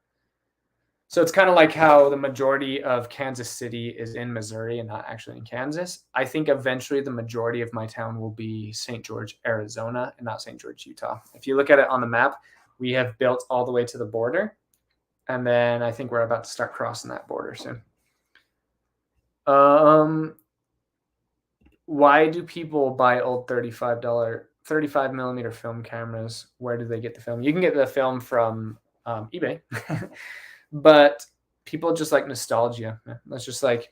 So it's kind of like how the majority of Kansas City is in Missouri and not actually in Kansas. I think eventually the majority of my town will be St. George, Arizona, and not St. George, Utah. If you look at it on the map, we have built all the way to the border. And then I think we're about to start crossing that border soon. Why do people buy old $35 35mm film cameras? Where do they get the film? You can get the film from eBay. But people just like nostalgia. That's just like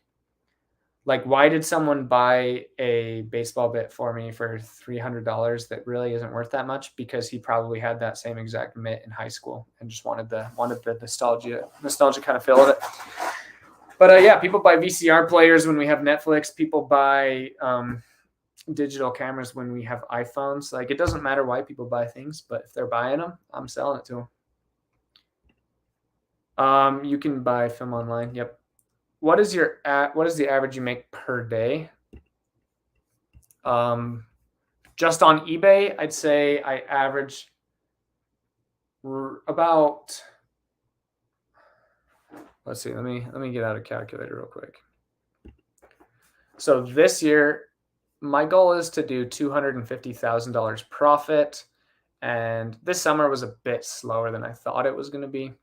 why did someone buy a baseball bit for me for $300 that really isn't worth that much? Because he probably had that same exact mitt in high school and just wanted the nostalgia kind of feel of it. But yeah, people buy VCR players when we have Netflix. People buy digital cameras when we have iPhones. Like, it doesn't matter why people buy things, but if they're buying them, I'm selling it to them. You can buy film online. Yep. What is the average you make per day? Just on eBay, I'd say I average about, let's see, let me get out a calculator real quick. So this year, my goal is to do $250,000 profit. And this summer was a bit slower than I thought it was going to be.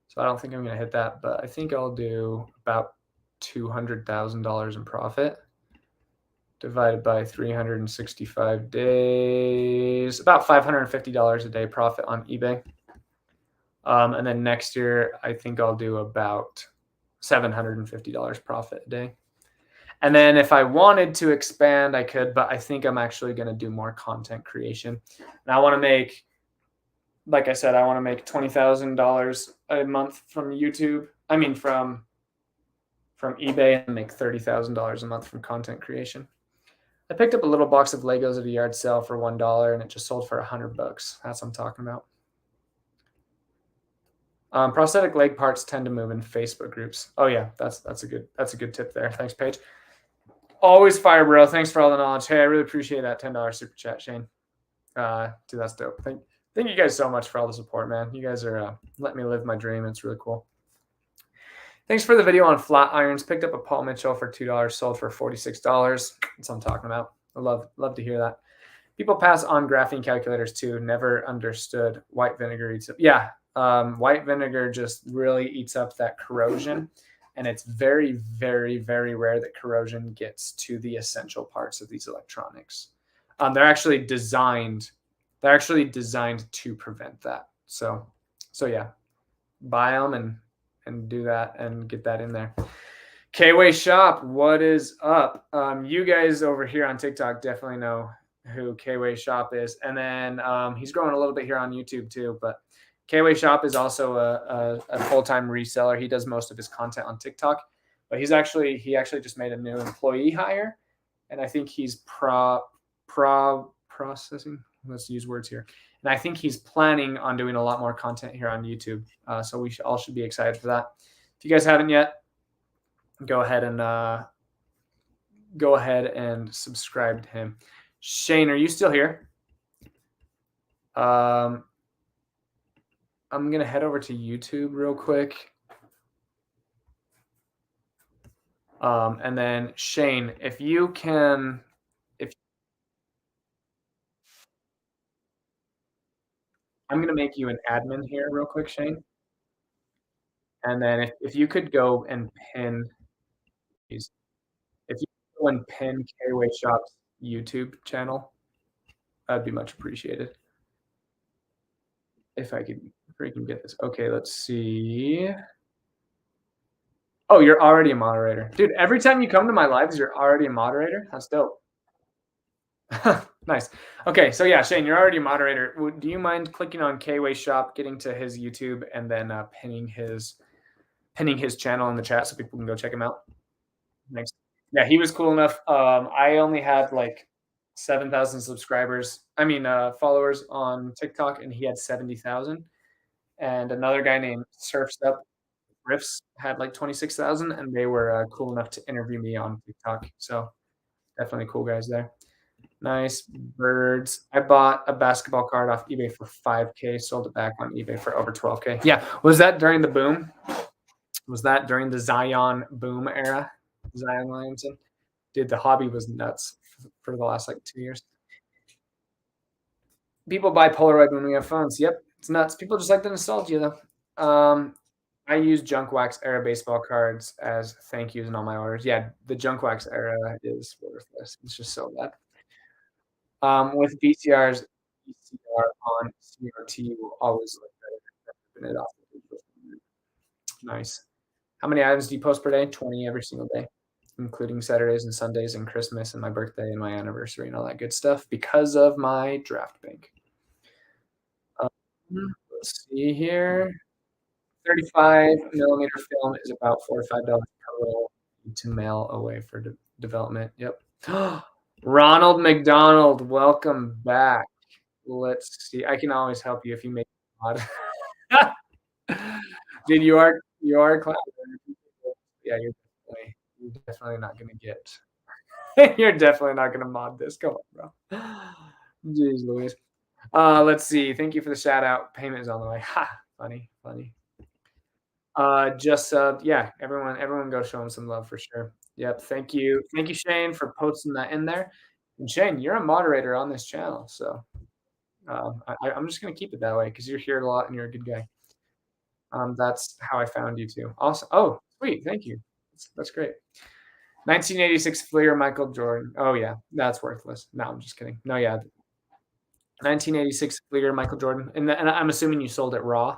So I don't think I'm going to hit that, but I think I'll do about $200,000 in profit divided by 365 days, about $550 a day profit on eBay. And then next year, I think I'll do about $750 profit a day. And then if I wanted to expand, I could, but I think I'm actually going to do more content creation. And I want to make, like I said, I want to make $20,000 a month from YouTube. I mean, from eBay, and make $30,000 a month from content creation. I picked up a little box of Legos at a yard sale for $1, and it just sold for $100. That's what I'm talking about. Prosthetic leg parts tend to move in Facebook groups. Oh yeah, that's a good tip there. Thanks, Paige. Always fire, bro. Thanks for all the knowledge. Hey, I really appreciate that $10 super chat, Shane. Dude, that's dope. Thank you guys so much for all the support, man. You guys are letting me live my dream. It's really cool. Thanks for the video on flat irons. Picked up a Paul Mitchell for $2, sold for $46. That's what I'm talking about. I love to hear that. People pass on graphene calculators too. Never understood white vinegar eats up. Yeah, white vinegar just really eats up that corrosion. And it's very, very, very rare that corrosion gets to the essential parts of these electronics. They're actually designed. They're actually designed to prevent that. So yeah, buy them and do that and get that in there. K-Way Shop, what is up? You guys over here on TikTok definitely know who K-Way Shop is, and then he's growing a little bit here on YouTube too. But K-Way Shop is also a full-time reseller. He does most of his content on TikTok, but he actually just made a new employee hire, and I think he's processing. Let's use words here. And I think he's planning on doing a lot more content here on YouTube. So we all should be excited for that. If you guys haven't yet, go ahead and subscribe to him. Shane, are you still here? I'm gonna head over to YouTube real quick. And then Shane, if you can, I'm gonna make you an admin here real quick, Shane. And then if you could go and pin these, if you go and pin K-Way Shop's YouTube channel, that'd be much appreciated. If I could freaking get this. Okay, let's see. Oh, you're already a moderator. Dude, every time you come to my lives, you're already a moderator? That's dope. Nice. Okay, so yeah, Shane, you're already a moderator. Do you mind clicking on K-Way Shop, getting to his YouTube, and then pinning his channel in the chat so people can go check him out? Thanks. Yeah, he was cool enough. I only had like 7,000 subscribers. I mean, followers on TikTok, and he had 70,000. And another guy named Surfs Up Riffs had like 26,000, and they were cool enough to interview me on TikTok. So definitely cool guys there. Nice birds. I bought a basketball card off eBay for 5K, sold it back on eBay for over 12K. Yeah. Was that during the boom? Was that during the Zion boom era? Zion Williamson? Dude, the hobby was nuts for the last like 2 years. People buy Polaroid when we have phones. Yep. It's nuts. People just like the nostalgia though. I use Junk Wax era baseball cards as thank yous in all my orders. Yeah, the Junk Wax era is worthless. It's just so bad. With VCRs, VCR on CRT will always look better than it off. Nice. How many items do you post per day? 20 every single day, including Saturdays and Sundays and Christmas and my birthday and my anniversary and all that good stuff because of my draft bank. Let's see here. 35 millimeter film is about $4 to $5 per roll to mail away for development. Yep. Ronald McDonald, welcome back. Let's see. I can always help you if you make a mod. Dude, you are a clown. Yeah, you're definitely not gonna get. You're definitely not gonna mod this. Come on, bro. Jeez Louise. Let's see. Thank you for the shout out. Payment is on the way. Ha! Funny. Just yeah, everyone go show him some love for sure. Yep. Thank you, Shane, for posting that in there. And Shane, you're a moderator on this channel, so I'm just gonna keep it that way because you're here a lot and you're a good guy. That's how I found you too. Awesome. Oh, sweet. Thank you. That's great. 1986 Fleer Michael Jordan. Oh yeah, that's worthless. No, I'm just kidding. No, yeah. 1986 Fleer Michael Jordan, and I'm assuming you sold it raw,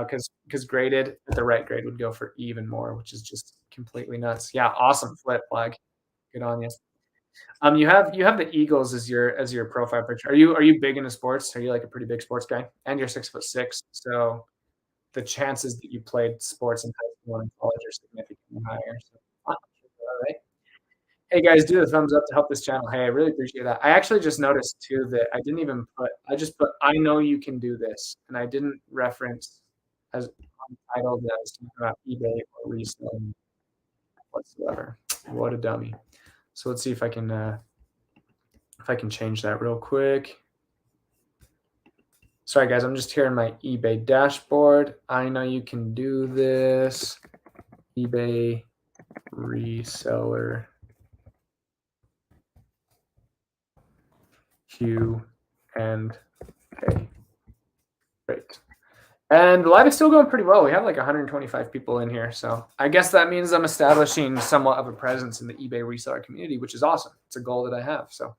because graded at the right grade would go for even more, which is just completely nuts. Yeah, awesome flip flag. Good on you. You have the Eagles as your profile picture. Are you big into sports? Are you like a pretty big sports guy? And you're 6'6", so the chances that you played sports in high school and college are significantly higher. So, all right. Hey guys, do the thumbs up to help this channel. Hey, I really appreciate that. I actually just noticed too that I didn't even put. I just put. I know you can do this, and I didn't reference as title that I was talking about eBay or reselling whatsoever. What a dummy. So let's see if I can change that real quick. Sorry guys, I'm just here in my eBay dashboard. I know you can do this. eBay reseller Q and A. Great. And live is still going pretty well. We have like 125 people in here. So I guess that means I'm establishing somewhat of a presence in the eBay reseller community, which is awesome. It's a goal that I have. So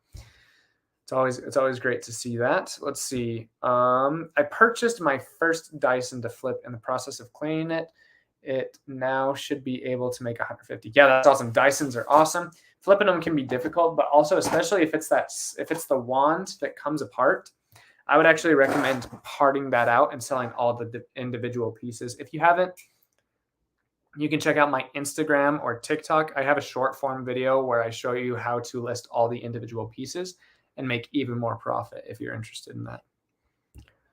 it's always great to see that. Let's see. I purchased my first Dyson to flip in the process of cleaning it. It now should be able to make 150. Yeah, that's awesome. Dysons are awesome. Flipping them can be difficult, but also especially if it's the wand that comes apart, I would actually recommend parting that out and selling all the individual pieces. If you haven't, you can check out my Instagram or TikTok. I have a short form video where I show you how to list all the individual pieces and make even more profit if you're interested in that.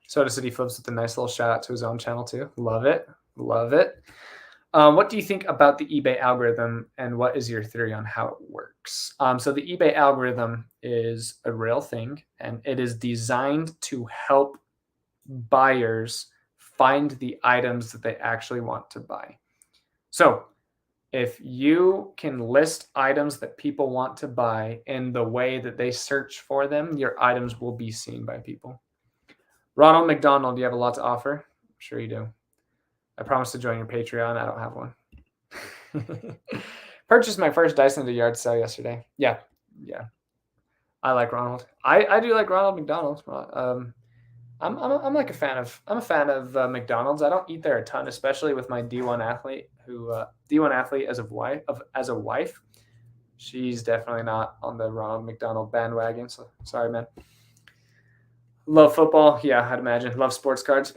Soda City Flips with a nice little shout out to his own channel too. Love it. Love it. What do you think about the eBay algorithm, and what is your theory on how it works? So the eBay algorithm is a real thing, and it is designed to help buyers find the items that they actually want to buy. So if you can list items that people want to buy in the way that they search for them, your items will be seen by people. Ronald McDonald, you have a lot to offer? I'm sure you do. I promise to join your Patreon. I don't have one. Purchased my first Dyson at a yard sale yesterday. Yeah. I like Ronald. I do like Ronald McDonald. I'm like a fan of McDonald's. I don't eat there a ton, especially with my D1 athlete as a wife. She's definitely not on the Ronald McDonald bandwagon. So sorry, man. Love football. Yeah, I'd imagine. Love sports cards.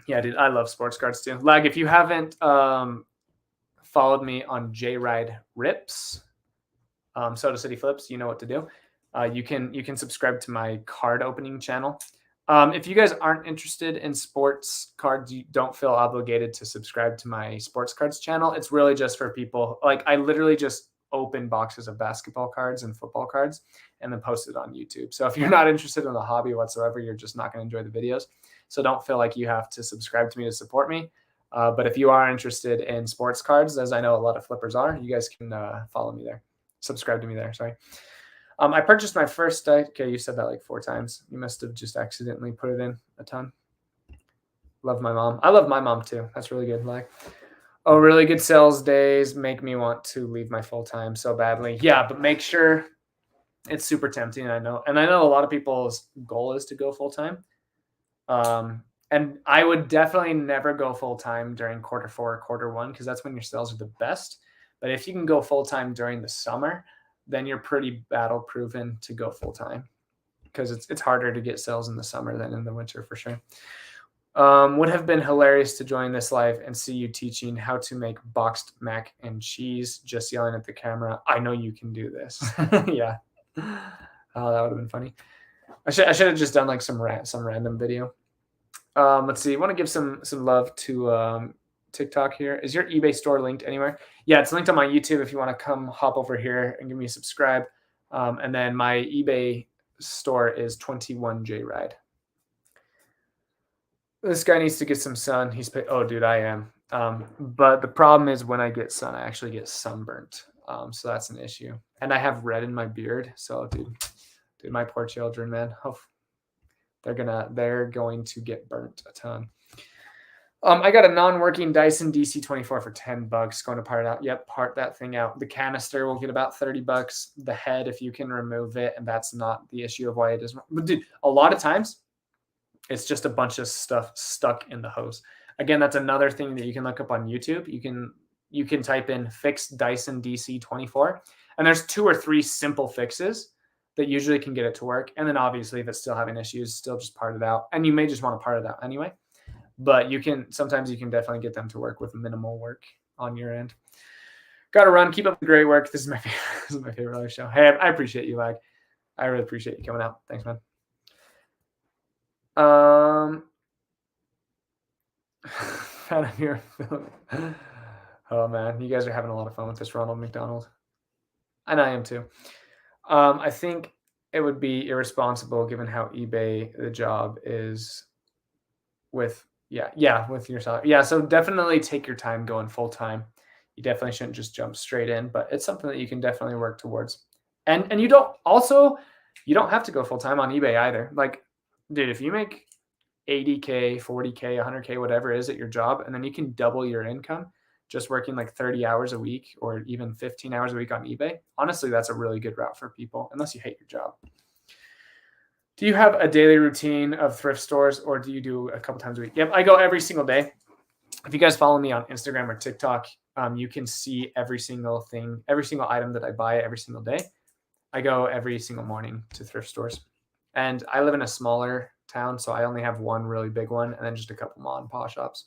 Yeah, dude, I love sports cards too. Lag, if you haven't followed me on JRide Rips, Soda City Flips, you know what to do. You can subscribe to my card opening channel. If you guys aren't interested in sports cards, you don't feel obligated to subscribe to my sports cards channel. It's really just for people. Like, I literally just open boxes of basketball cards and football cards and then post it on YouTube. So if you're not interested in the hobby whatsoever, you're just not going to enjoy the videos. So don't feel like you have to subscribe to me to support me. But if you are interested in sports cards, as I know a lot of flippers are, you guys can follow me there. Subscribe to me there. Sorry. I purchased my first. Okay, you said that like 4 times. You must have just accidentally put it in a ton. Love my mom. I love my mom too. That's really good. Like, oh, really good sales days make me want to leave my full time so badly. Yeah, but make sure it's super tempting. I know a lot of people's goal is to go full time. And I would definitely never go full time during quarter 4 or quarter 1 because that's when your sales are the best. But if you can go full time during the summer, then you're pretty battle proven to go full time because it's harder to get sales in the summer than in the winter for sure. Would have been hilarious to join this live and see you teaching how to make boxed mac and cheese, just yelling at the camera. I know you can do this. Yeah. Oh, that would have been funny. I should have just done like some random video. Let's see. I want to give some love to TikTok here. Is your eBay store linked anywhere? Yeah, it's linked on my YouTube if you want to come hop over here and give me a subscribe. And then my eBay store is 21JRide. This guy needs to get some sun. Oh, dude, I am. But the problem is when I get sun, I actually get sunburnt. So that's an issue. And I have red in my beard. So, dude, my poor children, man. Oh, they're going to get burnt a ton. I got a non-working Dyson DC24 for $10. Going to part it out. Yep, part that thing out. The canister will get about $30. The head, if you can remove it, and that's not the issue of why it doesn't. But dude, a lot of times, it's just a bunch of stuff stuck in the hose. Again, that's another thing that you can look up on YouTube. You can type in fix Dyson DC24, and there's 2 or 3 simple fixes that usually can get it to work. And then obviously, if it's still having issues, still just part it out. And you may just want to part it out anyway. But sometimes you can definitely get them to work with minimal work on your end. Got to run. Keep up the great work. This is my favorite live show. Hey, I appreciate you, Lag. I really appreciate you coming out. Thanks, man. Fan of your film. Oh man, you guys are having a lot of fun with this Ronald McDonald, and I am too. I think it would be irresponsible given how eBay the job is with your salary. Yeah, so definitely take your time going full time. You definitely shouldn't just jump straight in, but it's something that you can definitely work towards. And you don't have to go full time on eBay either. Like, dude, if you make 80K, 40K, 100K, whatever it is at your job, and then you can double your income just working like 30 hours a week or even 15 hours a week on eBay. Honestly, that's a really good route for people, unless you hate your job. Do you have a daily routine of thrift stores, or do you do a couple times a week? Yep, I go every single day. If you guys follow me on Instagram or TikTok, you can see every single thing, every single item that I buy every single day. I go every single morning to thrift stores. And I live in a smaller town, so I only have one really big one and then just a couple mom and pop shops.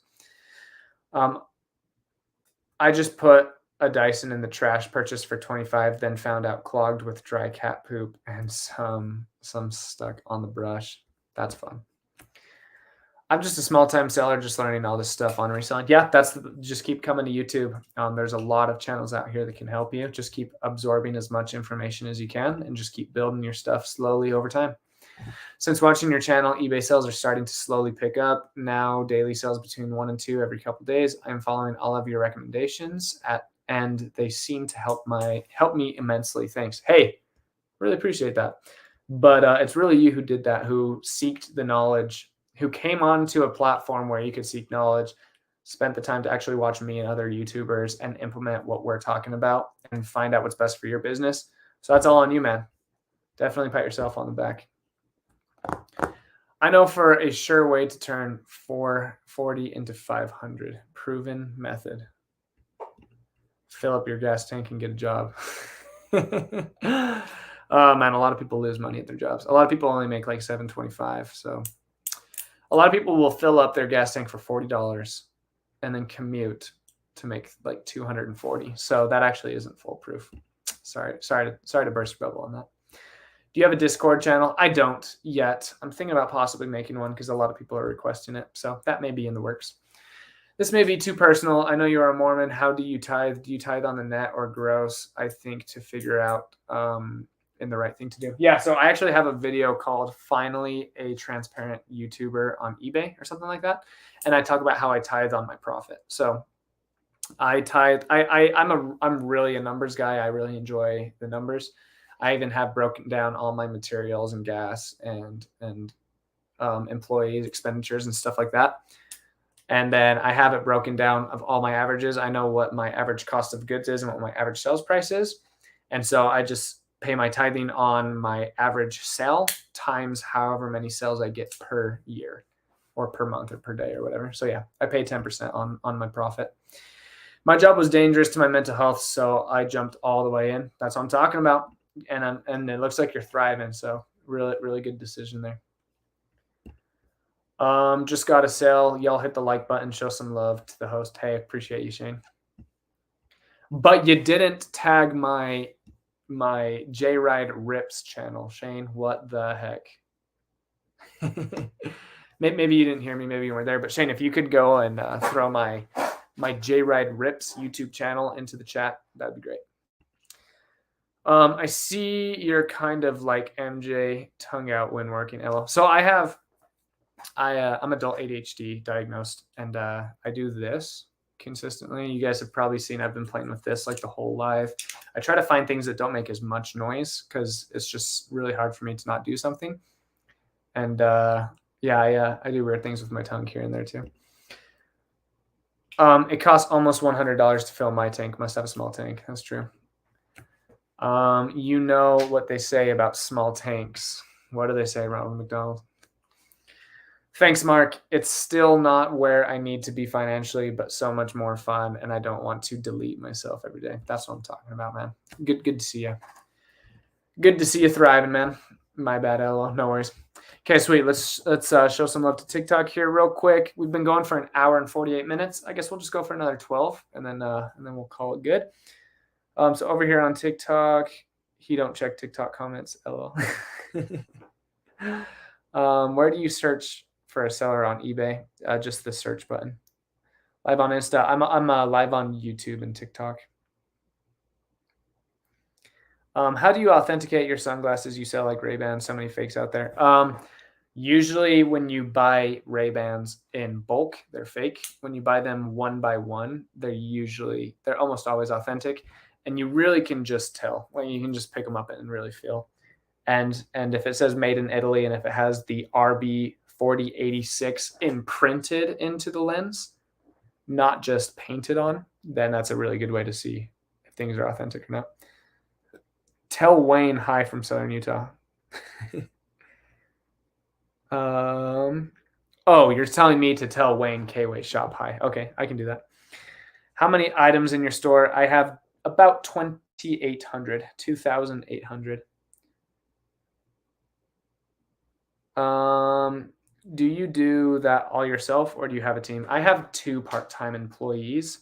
I just put a Dyson in the trash, purchased for $25, then found out clogged with dry cat poop and some stuck on the brush. That's fun. I'm just a small-time seller, just learning all this stuff on reselling. Yeah, just keep coming to YouTube. There's a lot of channels out here that can help you. Just keep absorbing as much information as you can and just keep building your stuff slowly over time. Since watching your channel, eBay sales are starting to slowly pick up. Now daily sales between 1 and 2 every couple of days. I'm following all of your recommendations and they seem to help me immensely. Thanks. Hey, really appreciate that. But it's really you who did that, who seeked the knowledge, who came onto a platform where you could seek knowledge, spent the time to actually watch me and other YouTubers and implement what we're talking about and find out what's best for your business. So that's all on you, man. Definitely pat yourself on the back. I know for a sure way to turn 440 into 500. Proven method. Fill up your gas tank and get a job. Man, a lot of people lose money at their jobs. A lot of people only make like $7.25. So a lot of people will fill up their gas tank for $40 and then commute to make like $240. So that actually isn't foolproof. Sorry to burst your bubble on that. Do you have a Discord channel? I don't yet. I'm thinking about possibly making one because a lot of people are requesting it. So that may be in the works. This may be too personal. I know you are a Mormon. How do you tithe? Do you tithe on the net or gross? I think to figure out in the right thing to do. Yeah, so I actually have a video called Finally a Transparent YouTuber on eBay or something like that. And I talk about how I tithe on my profit. So I tithe. I'm really a numbers guy. I really enjoy the numbers. I even have broken down all my materials and gas and employees expenditures and stuff like that. And then I have it broken down of all my averages. I know what my average cost of goods is and what my average sales price is. And so I just pay my tithing on my average sale times however many sales I get per year or per month or per day or whatever. So yeah, I pay 10% on my profit. My job was dangerous to my mental health, so I jumped all the way in. That's what I'm talking about. And it looks like you're thriving. So really, really good decision there. Just got a sale. Y'all hit the like button. Show some love to the host. Hey, appreciate you, Shane. But you didn't tag my J-Ride Rips channel, Shane. What the heck? Maybe you didn't hear me. Maybe you weren't there. But Shane, if you could go and throw my J-Ride Rips YouTube channel into the chat, that'd be great. I see you're kind of like MJ, tongue out when working. LO. So I'm adult ADHD diagnosed, and I do this consistently. You guys have probably seen I've been playing with this like the whole live. I try to find things that don't make as much noise because it's just really hard for me to not do something. And yeah, I do weird things with my tongue here and there too. It costs almost $100 to fill my tank. Must have a small tank. That's true. You know what they say about small tanks. What do they say, Ronald McDonald? Thanks, Mark. It's still not where I need to be financially, but so much more fun, and I don't want to delete myself every day. That's what I'm talking about, man. Good to see you. Good to see you thriving, man. My bad, LO. No worries. Okay, sweet. Let's show some love to TikTok here real quick. We've been going for an hour and 48 minutes. I guess we'll just go for another 12, and then we'll call it good. So over here on TikTok, he don't check TikTok comments. LO. Where do you search for a seller on eBay? Just the search button. Live on Insta. I'm live on YouTube and TikTok. How do you authenticate your sunglasses? You sell like Ray-Bans. So many fakes out there. Usually when you buy Ray-Bans in bulk, they're fake. When you buy them one by one, they're almost always authentic. And you really can just tell. Like you can just pick them up and really feel. And if it says made in Italy and if it has the RB 4086 imprinted into the lens, not just painted on, then that's a really good way to see if things are authentic or not. Tell Wayne hi from Southern Utah. Oh, you're telling me to tell Wayne K-Way shop hi. Okay, I can do that. How many items in your store? I have about 2,800. Do you do that all yourself or do you have a team? I have 2 part-time employees.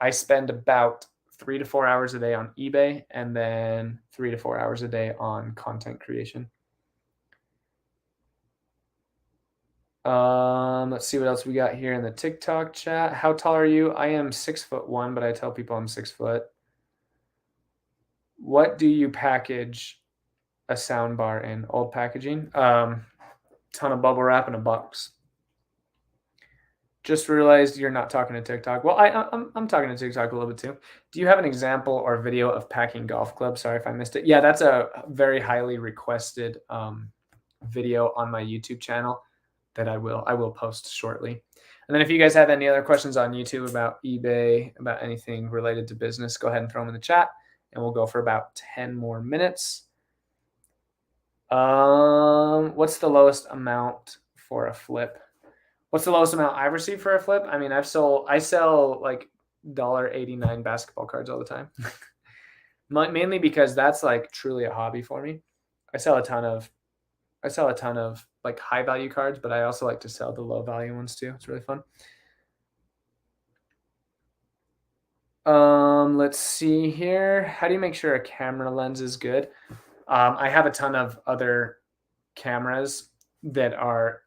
I spend about 3 to 4 hours a day on eBay and then 3 to 4 hours a day on content creation. Let's see what else we got here in the TikTok chat. How tall are you? I am 6'1", but I tell people I'm 6 foot. What do you package a sound bar in? Old packaging? Ton of bubble wrap in a box. Just realized you're not talking to TikTok. Well, I'm talking to TikTok a little bit too. Do you have an example or video of packing golf clubs? Sorry if I missed it. Yeah, that's a very highly requested video on my YouTube channel that I will post shortly. And then if you guys have any other questions on YouTube about eBay, about anything related to business, go ahead and throw them in the chat, and we'll go for about 10 more minutes. What's the lowest amount for a flip? What's the lowest amount I've received for a flip? I mean, I sell like $1.89 basketball cards all the time. Mainly because that's like truly a hobby for me. I sell a ton of like high value cards, but I also like to sell the low value ones too. It's really fun. Let's see here. How do you make sure a camera lens is good? I have a ton of other cameras that are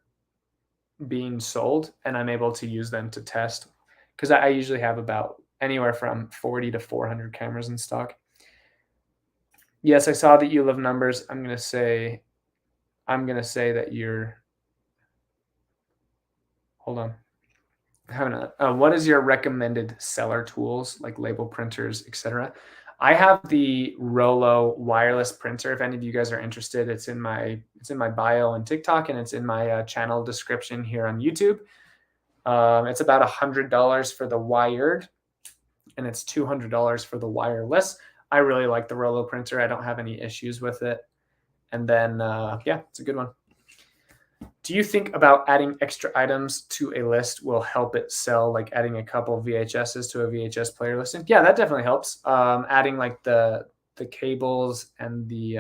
being sold, and I'm able to use them to test because I usually have about anywhere from 40 to 400 cameras in stock. Yes, I saw that you love numbers. I'm gonna say that you're. Hold on. What is your recommended seller tools like label printers, etc.? I have the Rollo wireless printer. If any of you guys are interested, it's in my bio on TikTok, and it's in my channel description here on YouTube. It's about $100 for the wired, and it's $200 for the wireless. I really like the Rollo printer. I don't have any issues with it. And then, yeah, it's a good one. Do you think about adding extra items to a list will help it sell, like adding a couple VHSs to a VHS player listing? Yeah, that definitely helps. Adding like the cables and the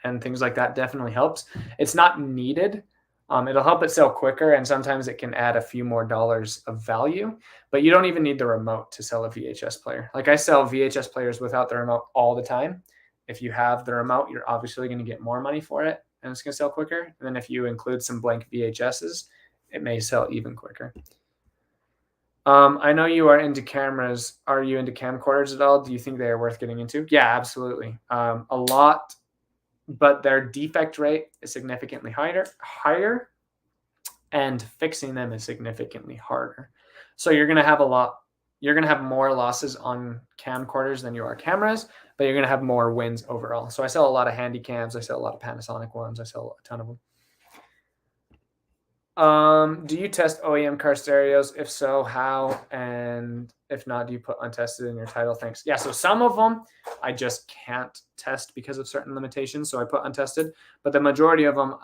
and things like that definitely helps. It's not needed. It'll help it sell quicker, and sometimes it can add a few more dollars of value, but you don't even need the remote to sell a VHS player. Like I sell VHS players without the remote all the time. If you have the remote, you're obviously going to get more money for it, and it's going to sell quicker. And then if you include some blank VHSs, it may sell even quicker. I know you are into cameras. Are you into camcorders at all? Do you think they are worth getting into? Yeah, absolutely. A lot, but their defect rate is significantly higher, and fixing them is significantly harder. So you're going to have more losses on camcorders than you are cameras, but you're going to have more wins overall. So I sell a lot of handy cams. I sell a lot of Panasonic ones. I sell a ton of them. Do you test OEM car stereos? If so, how? And if not, do you put untested in your title? Thanks. Yeah, so some of them I just can't test because of certain limitations, so I put untested. But the majority of them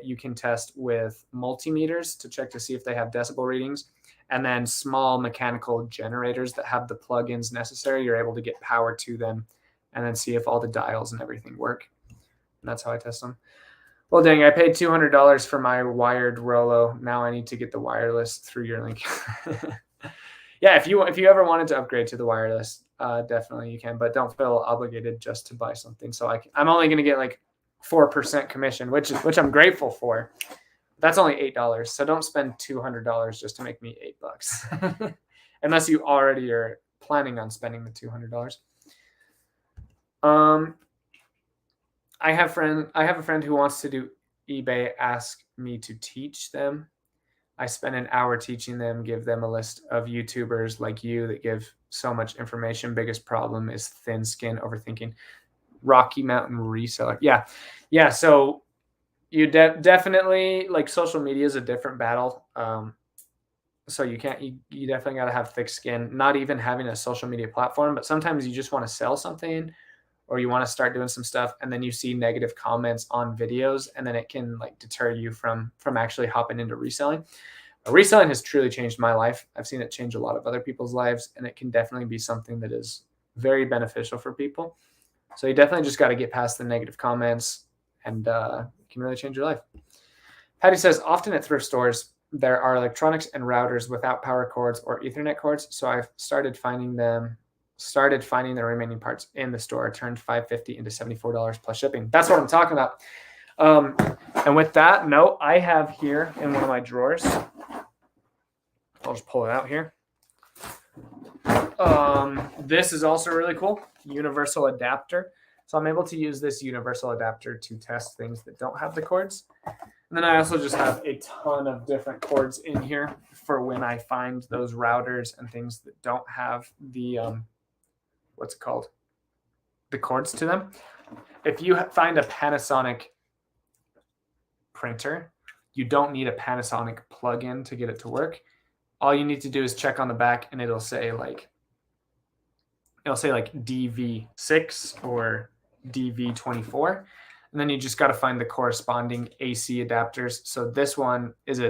you can test with multimeters to check to see if they have decibel readings. And then small mechanical generators that have the plugins necessary, you're able to get power to them and then see if all the dials and everything work. And that's how I test them. Well, dang, I paid $200 for my wired Rollo. Now I need to get the wireless through your link. Yeah, if you ever wanted to upgrade to the wireless, definitely you can, but don't feel obligated just to buy something. So I'm only going to get like 4% commission, which I'm grateful for. That's only $8. So don't spend $200 just to make me $8, unless you already are planning on spending the $200. I have a friend who wants to do eBay. Ask me to teach them. I spend an hour teaching them, give them a list of YouTubers like you that give so much information. Biggest problem is thin skin, overthinking. Rocky Mountain Reseller. Yeah. So you definitely, like, social media is a different battle. So you definitely got to have thick skin, not even having a social media platform, but sometimes you just want to sell something or you want to start doing some stuff and then you see negative comments on videos and then it can like deter you from actually hopping into reselling. Reselling has truly changed my life. I've seen it change a lot of other people's lives, and it can definitely be something that is very beneficial for people. So you definitely just got to get past the negative comments, and it can really change your life. Patty says, often at thrift stores, there are electronics and routers without power cords or Ethernet cords. So I've started finding the remaining parts in the store, turned $5.50 into $74 plus shipping. That's what I'm talking about. And with that note, I have here in one of my drawers, I'll just pull it out here. This is also really cool, universal adapter. So I'm able to use this universal adapter to test things that don't have the cords. And then I also just have a ton of different cords in here for when I find those routers and things that don't have the, what's it called? The cords to them. If you find a Panasonic printer, you don't need a Panasonic plug-in to get it to work. All you need to do is check on the back and it'll say like DV6 or DV24. And then you just got to find the corresponding AC adapters. So this one is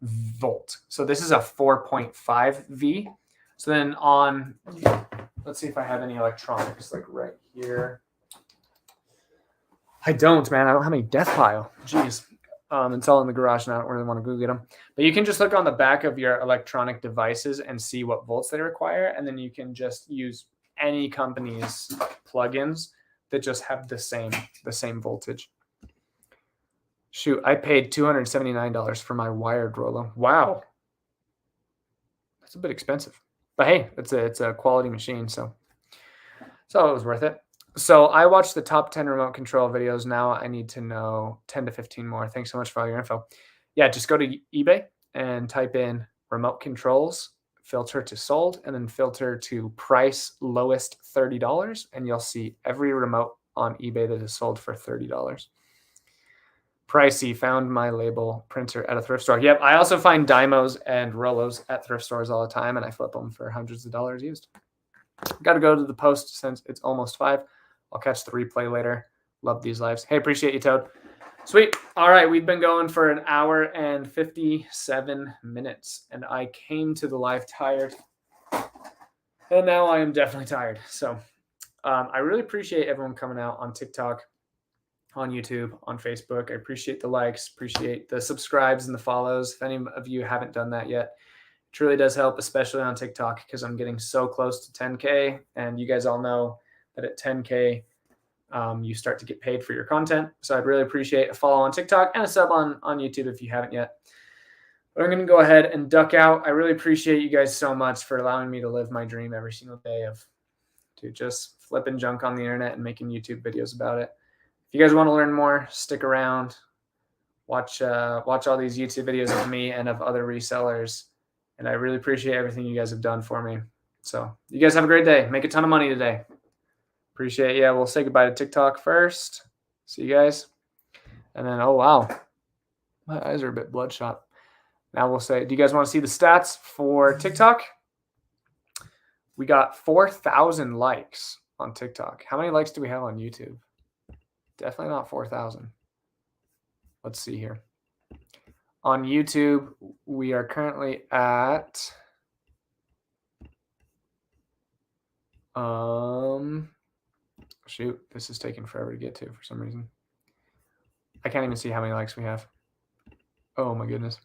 volt. So this is a 4.5 V. So then let's see if I have any electronics like right here. I don't, man. I don't have any death pile. Jeez. It's all in the garage and I don't really want to go get them. But you can just look on the back of your electronic devices and see what volts they require. And then you can just use any company's plugins that just have the same voltage. Shoot, I paid $279 for my wired Rollo. Wow. That's a bit expensive. But hey, it's a quality machine, so it was worth it. So I watched the top 10 remote control videos. Now I need to know 10 to 15 more. Thanks so much for all your info. Yeah, just go to eBay and type in remote controls, filter to sold, and then filter to price lowest $30. And you'll see every remote on eBay that is sold for $30. Pricey, found my label printer at a thrift store. Yep, I also find Dymos and Rollos at thrift stores all the time, and I flip them for hundreds of dollars used. Got to go to the post since it's almost 5. I'll catch the replay later. Love these lives. Hey, appreciate you, Toad. Sweet. All right, we've been going for an hour and 57 minutes, and I came to the live tired, and now I am definitely tired. So I really appreciate everyone coming out on TikTok, on YouTube, on Facebook. I appreciate the likes, appreciate the subscribes and the follows. If any of you haven't done that yet, it truly does help, especially on TikTok, because I'm getting so close to 10K, and you guys all know that at 10K, you start to get paid for your content. So I'd really appreciate a follow on TikTok and a sub on YouTube if you haven't yet. But I'm going to go ahead and duck out. I really appreciate you guys so much for allowing me to live my dream every single day of just flipping junk on the internet and making YouTube videos about it. If you guys want to learn more, stick around. Watch all these YouTube videos of me and of other resellers. And I really appreciate everything you guys have done for me. So you guys have a great day. Make a ton of money today. Appreciate it. Yeah, we'll say goodbye to TikTok first. See you guys. And then, oh, wow. My eyes are a bit bloodshot. Now we'll say, do you guys want to see the stats for TikTok? We got 4,000 likes on TikTok. How many likes do we have on YouTube? Definitely not 4,000. Let's see here. On YouTube, we are currently at shoot, this is taking forever to get to for some reason. I can't even see how many likes we have. Oh my goodness.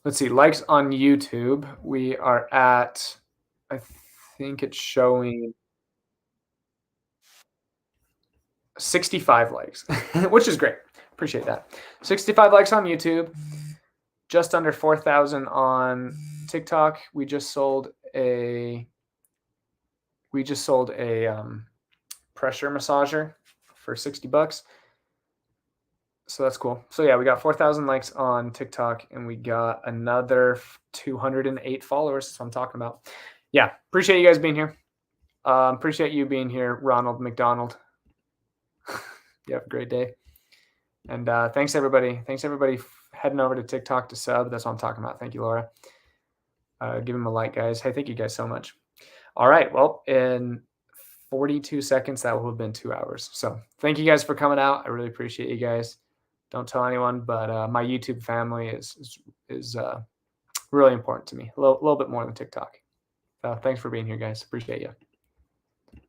Let's see, likes on YouTube. We are at, I think it's showing 65 likes, which is great. Appreciate that. 65 likes on YouTube, just under 4,000 on TikTok. We just sold a pressure massager for $60. So that's cool. So yeah, we got 4,000 likes on TikTok and we got another 208 followers. That's what I'm talking about. Yeah. Appreciate you guys being here. Appreciate you being here, Ronald McDonald. You have a great day. And thanks everybody. Thanks everybody heading over to TikTok to sub. That's what I'm talking about. Thank you, Laura. Give him a like, guys. Hey, thank you guys so much. All right. Well, in 42 seconds, that will have been 2 hours. So thank you guys for coming out. I really appreciate you guys. Don't tell anyone, but my YouTube family is really important to me. A little bit more than TikTok. Thanks for being here, guys. Appreciate you.